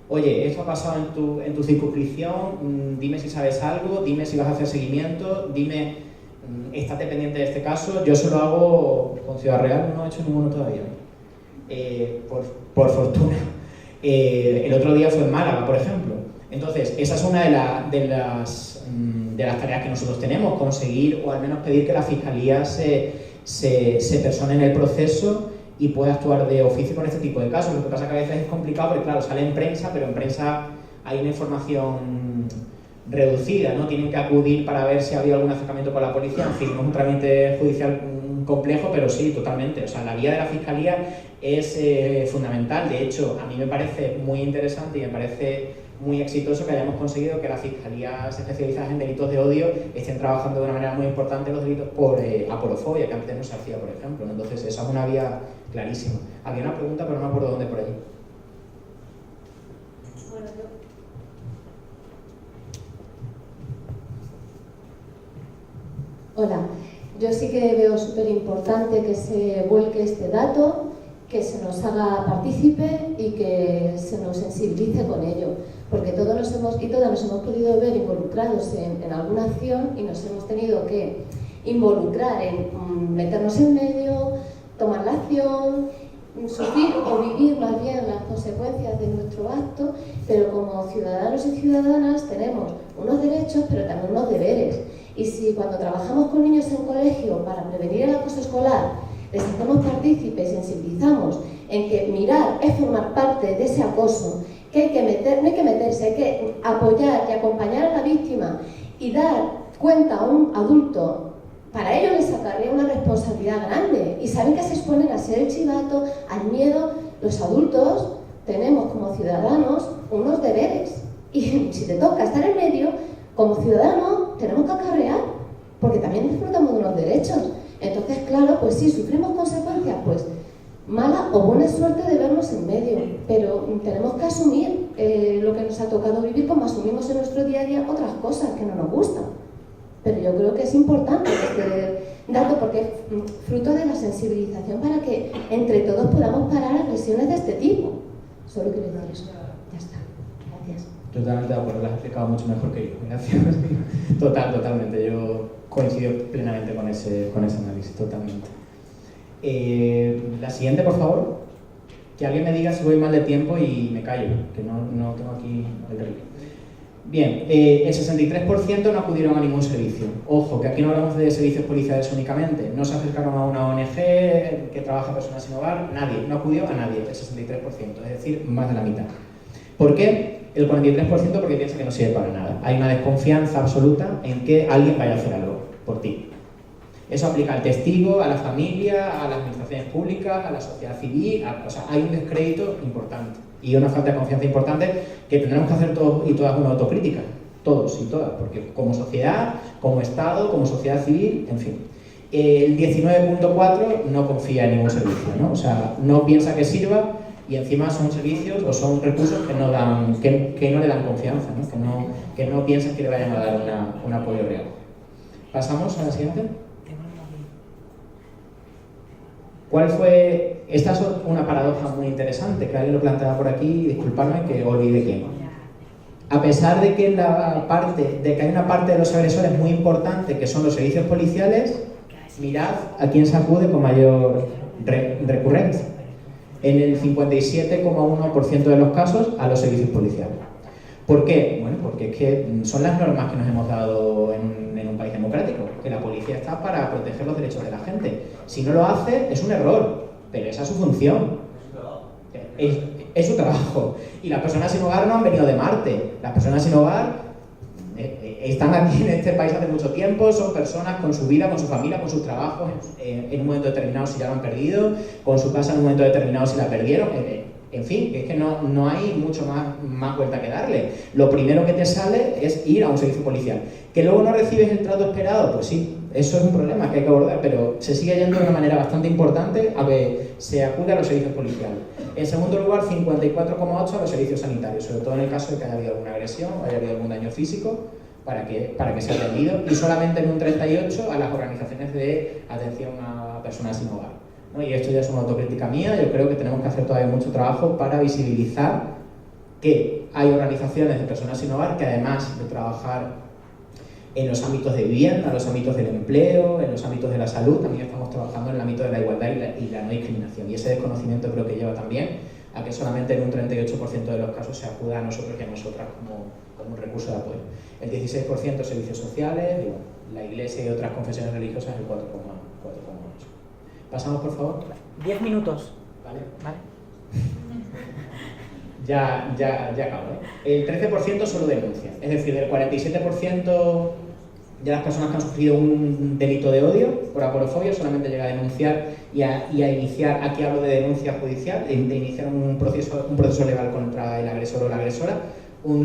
Oye, esto ha pasado en tu circunscripción, dime si sabes algo, dime si vas a hacer seguimiento, dime, estate pendiente de este caso. Yo solo hago con Ciudad Real, no he hecho ninguno todavía, por fortuna. El otro día fue en Málaga, por ejemplo. Entonces, esa es una de las tareas que nosotros tenemos, conseguir o al menos pedir que la Fiscalía se persone en el proceso y pueda actuar de oficio con este tipo de casos. Lo que pasa que a veces es complicado porque, claro, sale en prensa, pero en prensa hay una información reducida, ¿no? Tienen que acudir para ver si ha habido algún acercamiento con la policía. En fin, no es un trámite judicial complejo, pero sí, totalmente. O sea, la vía de la Fiscalía es fundamental. De hecho, a mí me parece muy interesante y me parece muy exitoso que hayamos conseguido que las fiscalías especializadas en delitos de odio estén trabajando de una manera muy importante los delitos por aporofobia, que antes no se hacía, por ejemplo. Entonces, esa es una vía clarísima. Había una pregunta, pero no me acuerdo dónde por allí. Bueno, hola, yo sí que veo súper importante que se vuelque este dato, que se nos haga partícipe y que se nos sensibilice con ello, porque todos nos hemos podido ver involucrados en alguna acción y nos hemos tenido que involucrar en meternos en medio, tomar la acción, sufrir o vivir más bien las consecuencias de nuestro acto, pero como ciudadanos y ciudadanas tenemos unos derechos pero también unos deberes. Y si cuando trabajamos con niños en colegio para prevenir el acoso escolar les hacemos partícipes y sensibilizamos en que mirar es formar parte de ese acoso, que no hay que meterse, hay que apoyar y acompañar a la víctima y dar cuenta a un adulto, para ello les acarrea una responsabilidad grande y saben que se exponen a ser el chivato, al miedo. Los adultos tenemos como ciudadanos unos deberes y si te toca estar en medio, como ciudadanos tenemos que acarrear, porque también disfrutamos de unos derechos. Entonces, claro, pues sí, sufrimos consecuencias, pues mala o buena suerte de vernos en medio, pero tenemos que asumir lo que nos ha tocado vivir, como asumimos en nuestro día a día otras cosas que no nos gustan. Pero yo creo que es importante este dato porque es fruto de la sensibilización para que entre todos podamos parar agresiones de este tipo. Solo quiero decir eso. Ya está. Gracias. Totalmente de acuerdo, lo has explicado mucho mejor que yo. Gracias. Totalmente. Yo coincido plenamente con ese análisis, totalmente. La siguiente, por favor. Que alguien me diga si voy mal de tiempo y me callo, que no tengo aquí el reloj. Bien, el 63% no acudieron a ningún servicio. Ojo, que aquí no hablamos de servicios policiales únicamente. No se acercaron a una ONG que trabaja personas sin hogar. Nadie, no acudió a nadie, el 63%, es decir, más de la mitad. ¿Por qué? El 43% porque piensa que no sirve para nada. Hay una desconfianza absoluta en que alguien vaya a hacer algo por ti. Eso aplica al testigo, a la familia, a las administraciones públicas, a la sociedad civil. O sea, hay un descrédito importante y una falta de confianza importante que tendremos que hacer todos y todas una autocrítica. Todos y todas, porque como sociedad, como Estado, como sociedad civil, en fin. El 19.4 no confía en ningún servicio, ¿no? O sea, no piensa que sirva y encima son servicios o son recursos que no le dan confianza, ¿no? Que no piensan que le vayan a dar un apoyo real. ¿Pasamos a la siguiente? ¿Cuál fue? Esta es una paradoja muy interesante, que alguien lo planteaba por aquí, disculpadme que olvide quién. A pesar de que hay una parte de los agresores muy importante, que son los servicios policiales, mirad a quién se acude con mayor recurrencia. En el 57,1% de los casos, a los servicios policiales. ¿Por qué? Bueno, porque es que son las normas que nos hemos dado en un país democrático, que la policía está para proteger los derechos de la gente. Si no lo hace, es un error, pero esa es su función. Es su trabajo. Y las personas sin hogar no han venido de Marte. Las personas sin hogar están aquí en este país hace mucho tiempo, son personas con su vida, con su familia, con sus trabajos, en un momento determinado si ya lo han perdido, con su casa en un momento determinado si la perdieron. En fin, es que no hay mucho más vuelta que darle. Lo primero que te sale es ir a un servicio policial. ¿Que luego no recibes el trato esperado? Pues sí, eso es un problema que hay que abordar, pero se sigue yendo de una manera bastante importante a que se acude a los servicios policiales. En segundo lugar, 54,8 a los servicios sanitarios, sobre todo en el caso de que haya habido alguna agresión o haya habido algún daño físico, para que sea atendido, y solamente en un 38 a las organizaciones de atención a a personas sin hogar, ¿no? Y esto ya es una autocrítica mía. Yo creo que tenemos que hacer todavía mucho trabajo para visibilizar que hay organizaciones de personas sin hogar que, además de trabajar en los ámbitos de vivienda, en los ámbitos del empleo, en los ámbitos de la salud, también estamos trabajando en el ámbito de la igualdad y la no discriminación. Y ese desconocimiento creo que lleva también a que solamente en un 38% de los casos se acuda a nosotros y a nosotras como un recurso de apoyo. El 16% servicios sociales, y bueno, la Iglesia y otras confesiones religiosas el 4,8%. Pasamos, por favor. 10 minutos. Vale. Vale. Ya acabo, ¿eh? El 13% solo denuncia, es decir, del 47% de las personas que han sufrido un delito de odio por aporofobia solamente llega a denunciar y a iniciar, aquí hablo de denuncia judicial, de iniciar un proceso legal contra el agresor o la agresora,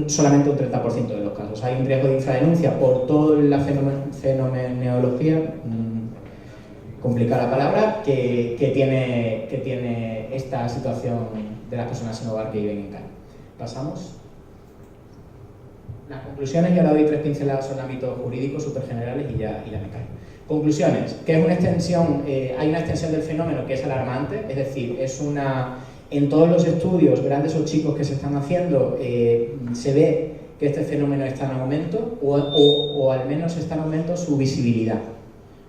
solamente un 30% de los casos. Hay un riesgo de infradenuncia por toda la fenomenología, complicada la palabra, que tiene esta situación de las personas sin hogar que viven en calle. Pasamos. Las conclusiones, y ahora doy 3 pinceladas sobre el ámbito jurídico súper generales y ya me callo. Conclusiones, que es una extensión, hay una extensión del fenómeno que es alarmante, es decir, en todos los estudios, grandes o chicos que se están haciendo, se ve que este fenómeno está en aumento, o al menos está en aumento su visibilidad,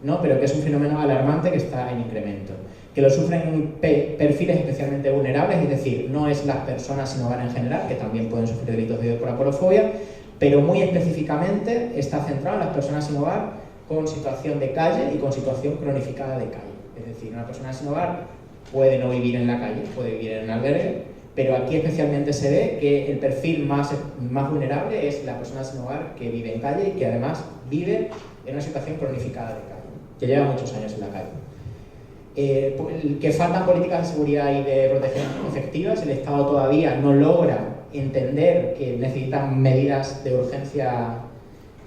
¿no? Pero que es un fenómeno alarmante que está en incremento. Que lo sufren perfiles especialmente vulnerables, es decir, no es las personas sin hogar en general, que también pueden sufrir delitos de odio por aporofobia, pero muy específicamente está centrado en las personas sin hogar con situación de calle y con situación cronificada de calle. Es decir, una persona sin hogar puede no vivir en la calle, puede vivir en un albergue, pero aquí especialmente se ve que el perfil más vulnerable es la persona sin hogar que vive en calle y que además vive en una situación cronificada de calle, que lleva muchos años en la calle. Que faltan políticas de seguridad y de protección efectivas. El Estado todavía no logra entender que necesitan medidas de urgencia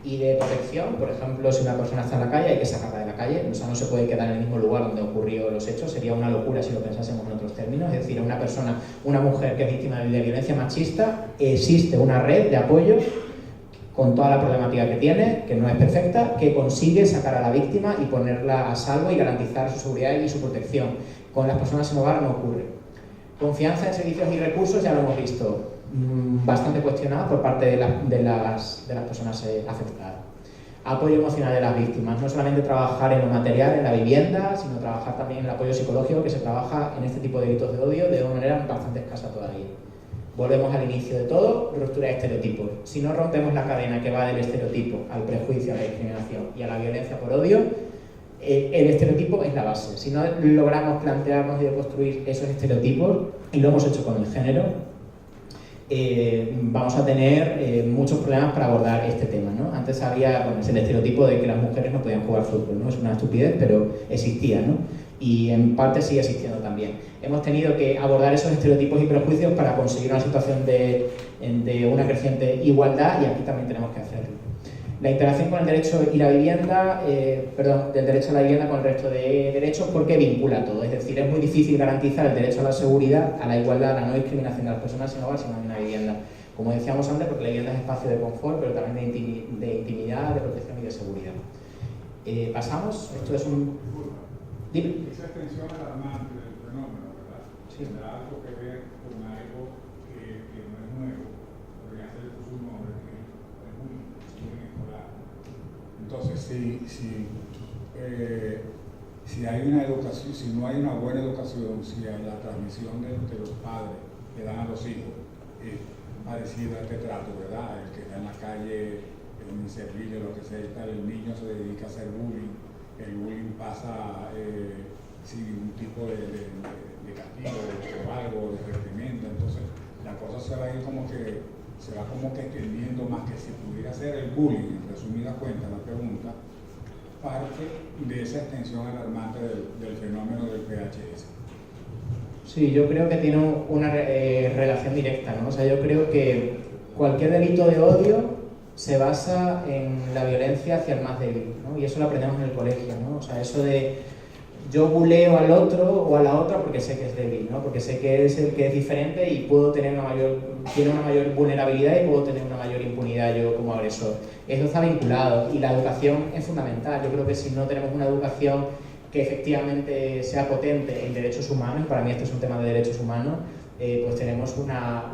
y de protección. Por ejemplo, si una persona está en la calle, hay que sacarla de la calle, o sea, no se puede quedar en el mismo lugar donde ocurrió los hechos. Sería una locura si lo pensásemos en otros términos. Es decir, una mujer que es víctima de violencia machista, existe una red de apoyo con toda la problemática que tiene, que no es perfecta, que consigue sacar a la víctima y ponerla a salvo y garantizar su seguridad y su protección. Con las personas sin hogar no ocurre. Confianza en servicios y recursos, ya lo hemos visto, bastante cuestionada por parte de las personas afectadas. Apoyo emocional de las víctimas, no solamente trabajar en lo material, en la vivienda, sino trabajar también en el apoyo psicológico, que se trabaja en este tipo de delitos de odio de una manera bastante escasa todavía. Volvemos al inicio de todo, ruptura de estereotipos. Si no rompemos la cadena que va del estereotipo al prejuicio, a la discriminación y a la violencia por odio, el estereotipo es la base. Si no logramos plantearnos y deconstruir esos estereotipos, y lo hemos hecho con el género, vamos a tener muchos problemas para abordar este tema, ¿no? Antes había el estereotipo de que las mujeres no podían jugar fútbol, ¿no? Es una estupidez, pero existía, ¿no? Y en parte sigue existiendo también. Hemos tenido que abordar esos estereotipos y prejuicios para conseguir una situación de una creciente igualdad, y aquí también tenemos que hacerlo. La interacción con el derecho y la vivienda, del derecho a la vivienda con el resto de derechos, porque vincula todo. Es decir, es muy difícil garantizar el derecho a la seguridad, a la igualdad, a la no discriminación de las personas sin hogar si no hay una vivienda. Como decíamos antes, porque la vivienda es espacio de confort, pero también de intimidad, de protección y de seguridad. Pasamos. Esto es un... Dime. Esa extensión alarmante del fenómeno, ¿verdad? Sí. Tendrá algo que ver con algo que no es nuevo, porque ya se le puso un nombre, que es bullying escolar. Entonces, si hay una educación, si no hay una buena educación, si hay la transmisión de los padres que dan a los hijos, parecido a este trato, ¿verdad? El que está en la calle, en inservible, lo que sea, el niño se dedica a hacer bullying. El bullying pasa sin ningún tipo de castigo o algo, de reprimenda. Entonces la cosa se va a ir como que extendiendo más, que si pudiera ser el bullying, en resumida cuenta la pregunta, parte de esa extensión alarmante del fenómeno del PHS. Sí, yo creo que tiene una relación directa, ¿no? O sea, yo creo que cualquier delito de odio se basa en la violencia hacia el más débil, ¿no? Y eso lo aprendemos en el colegio, ¿no? O sea, eso de yo buleo al otro o a la otra porque sé que es débil, ¿no? Porque sé que es el que es diferente y tiene una mayor vulnerabilidad y puedo tener una mayor impunidad yo como agresor. Eso está vinculado y la educación es fundamental. Yo creo que si no tenemos una educación que efectivamente sea potente en derechos humanos, y para mí este es un tema de derechos humanos, pues tenemos un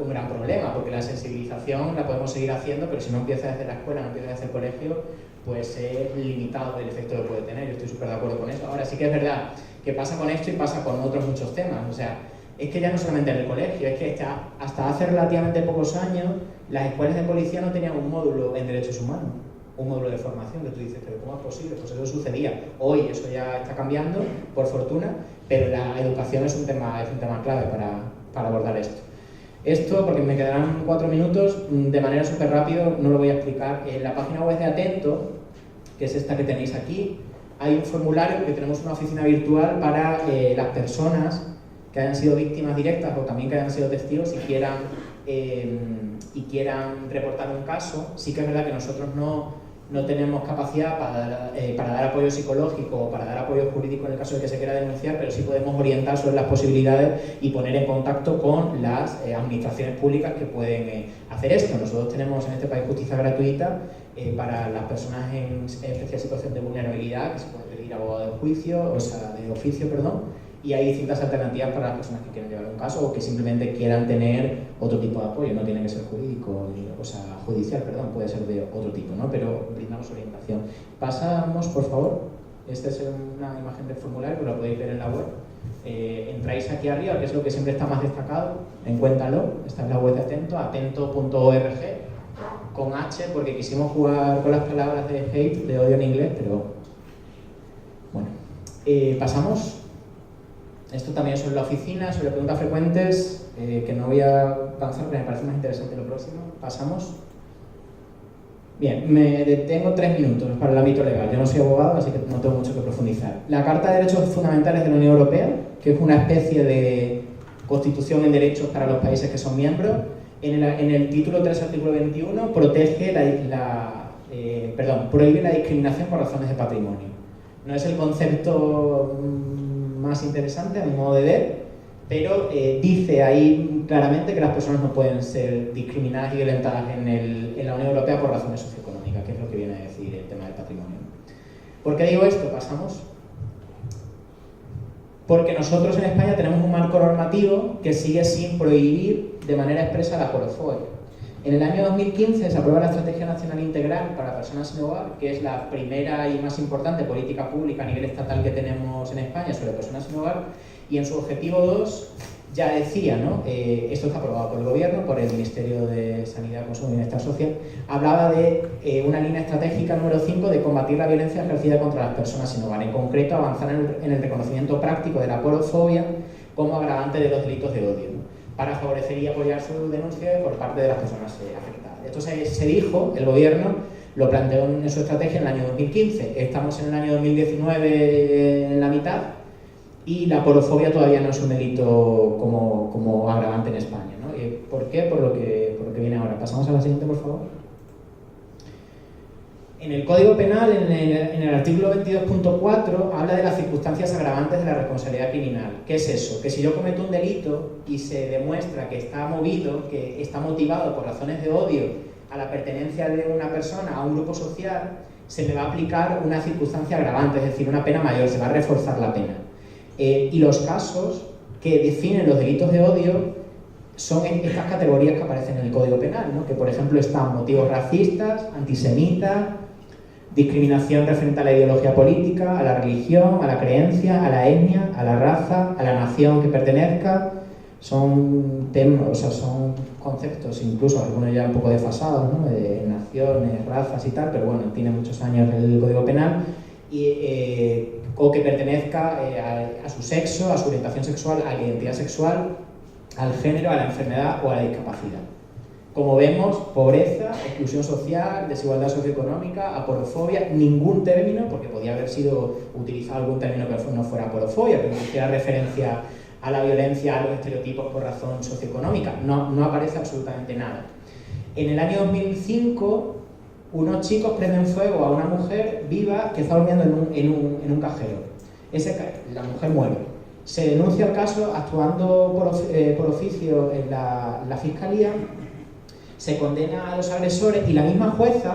gran problema, porque la sensibilización la podemos seguir haciendo, pero si no empieza desde la escuela, no empieza desde el colegio, pues es limitado el efecto que puede tener. Yo estoy súper de acuerdo con eso. Ahora sí que es verdad que pasa con esto y pasa con otros muchos temas. O sea, es que ya no solamente en el colegio, es que hasta hace relativamente pocos años las escuelas de policía no tenían un módulo en derechos humanos, un módulo de formación, que tú dices, pero ¿cómo es posible? Pues eso sucedía. Hoy eso ya está cambiando, por fortuna, pero la educación es un tema clave para abordar esto. Esto, porque me quedarán 4 minutos, de manera súper rápido, no lo voy a explicar. En la página web de Atento, que es esta que tenéis aquí, hay un formulario porque tenemos una oficina virtual para las personas que hayan sido víctimas directas o también que hayan sido testigos y quieran reportar un caso. Sí que es verdad que nosotros no tenemos capacidad para dar apoyo psicológico o para dar apoyo jurídico en el caso de que se quiera denunciar, pero sí podemos orientar sobre las posibilidades y poner en contacto con las administraciones públicas que pueden hacer esto. Nosotros tenemos en este país justicia gratuita para las personas en especial situación de vulnerabilidad, que se puede pedir abogado de oficio, y hay distintas alternativas para las personas que quieren llevar un caso o que simplemente quieran tener otro tipo de apoyo. No tiene que ser jurídico, judicial, puede ser de otro tipo, ¿no? Pero brindamos orientación. Pasamos, por favor. Esta es una imagen del formulario, pero la podéis ver en la web. Entráis aquí arriba, que es lo que siempre está más destacado, encuéntralo. Esta es la web de Atento, atento.org, con H, porque quisimos jugar con las palabras de hate, de odio en inglés, pero bueno. Pasamos. Esto también sobre la oficina, sobre preguntas frecuentes, que no voy a avanzar porque me parece más interesante lo próximo. Pasamos. Bien, me detengo 3 minutos para el ámbito legal. Yo no soy abogado, así que no tengo mucho que profundizar. La Carta de Derechos Fundamentales de la Unión Europea, que es una especie de constitución en derechos para los países que son miembros, en el título 3, artículo 21, prohíbe la discriminación por razones de patrimonio. No es el concepto más interesante a mi modo de ver, pero dice ahí claramente que las personas no pueden ser discriminadas y violentadas en la Unión Europea por razones socioeconómicas, que es lo que viene a decir el tema del patrimonio. ¿Por qué digo esto? Pasamos. Porque nosotros en España tenemos un marco normativo que sigue sin prohibir de manera expresa la aporofobia. En el año 2015 se aprueba la Estrategia Nacional Integral para Personas sin Hogar, que es la primera y más importante política pública a nivel estatal que tenemos en España sobre personas sin hogar, y en su objetivo 2 ya decía, ¿no? Esto está aprobado por el Gobierno, por el Ministerio de Sanidad, Consumo y Bienestar Social, hablaba de una línea estratégica número 5 de combatir la violencia ejercida contra las personas sin hogar, en concreto avanzar en el reconocimiento práctico de la aporofobia como agravante de los delitos de odio, ¿no? Para favorecer y apoyar su denuncia por parte de las personas afectadas. Esto se dijo, el Gobierno lo planteó en su estrategia en el año 2015. Estamos en el año 2019 en la mitad y la aporofobia todavía no es un delito como agravante en España, ¿no? ¿Por qué? Por lo que viene ahora. Pasamos a la siguiente, por favor. En el Código Penal, en el artículo 22.4, habla de las circunstancias agravantes de la responsabilidad criminal. ¿Qué es eso? Que si yo cometo un delito y se demuestra que está motivado por razones de odio a la pertenencia de una persona a un grupo social, se me va a aplicar una circunstancia agravante, es decir, una pena mayor, se va a reforzar la pena. Y los casos que definen los delitos de odio son estas categorías que aparecen en el Código Penal, ¿no? Que por ejemplo están motivos racistas, antisemitas, discriminación referente a la ideología política, a la religión, a la creencia, a la etnia, a la raza, a la nación que pertenezca. Son temas, son conceptos, incluso algunos ya un poco desfasados, ¿no? De naciones, razas y tal, pero bueno, tiene muchos años el Código Penal, o que pertenezca a su sexo, a su orientación sexual, a la identidad sexual, al género, a la enfermedad o a la discapacidad. Como vemos, pobreza, exclusión social, desigualdad socioeconómica, aporofobia, ningún término, porque podía haber sido utilizado algún término que no fuera aporofobia, que no hiciera referencia a la violencia, a los estereotipos por razón socioeconómica. No aparece absolutamente nada. En el año 2005, unos chicos prenden fuego a una mujer viva que está durmiendo en un cajero. La mujer muere. Se denuncia el caso actuando por oficio en la fiscalía. Se condena a los agresores y la misma jueza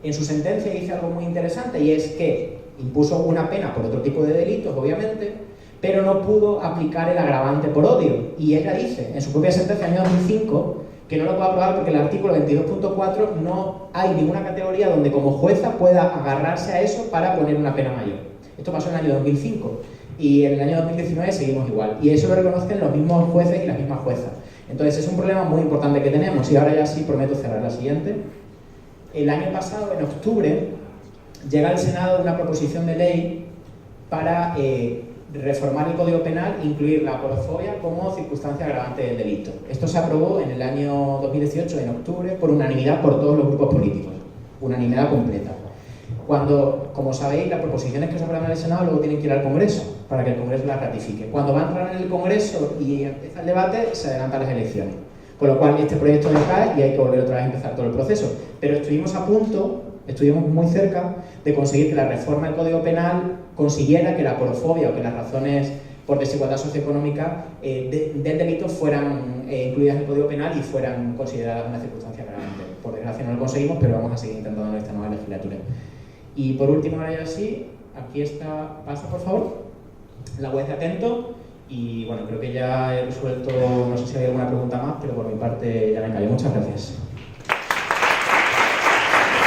en su sentencia dice algo muy interesante, y es que impuso una pena por otro tipo de delitos, obviamente, pero no pudo aplicar el agravante por odio. Y ella dice, en su propia sentencia del año 2005, que no lo puede aprobar porque el artículo 22.4 no hay ninguna categoría donde como jueza pueda agarrarse a eso para poner una pena mayor. Esto pasó en el año 2005 y en el año 2019 seguimos igual. Y eso lo reconocen los mismos jueces y las mismas juezas. Entonces es un problema muy importante que tenemos y ahora ya sí prometo cerrar la siguiente. El año pasado, en octubre, llega al Senado una proposición de ley para reformar el Código Penal e incluir la aporofobia como circunstancia agravante del delito. Esto se aprobó en el año 2018, en octubre, por unanimidad por todos los grupos políticos. Unanimidad completa. Cuando, como sabéis, las proposiciones que se aprueban en el Senado luego tienen que ir al Congreso para que el Congreso las ratifique. Cuando va a entrar en el Congreso y empieza el debate, se adelantan las elecciones. Con lo cual este proyecto decae y hay que volver otra vez a empezar todo el proceso. Pero estuvimos a punto, estuvimos muy cerca de conseguir que la reforma del Código Penal consiguiera que la aporofobia o que las razones por desigualdad socioeconómica del delito fueran incluidas en el Código Penal y fueran consideradas una circunstancia agravante. Por desgracia no lo conseguimos, pero vamos a seguir intentando en esta nueva legislatura. Y por último, ahora ya sí, aquí está, pasa por favor, la web de Atento. Y bueno, creo que ya he resuelto, no sé si hay alguna pregunta más, pero por mi parte ya me callo. Muchas gracias.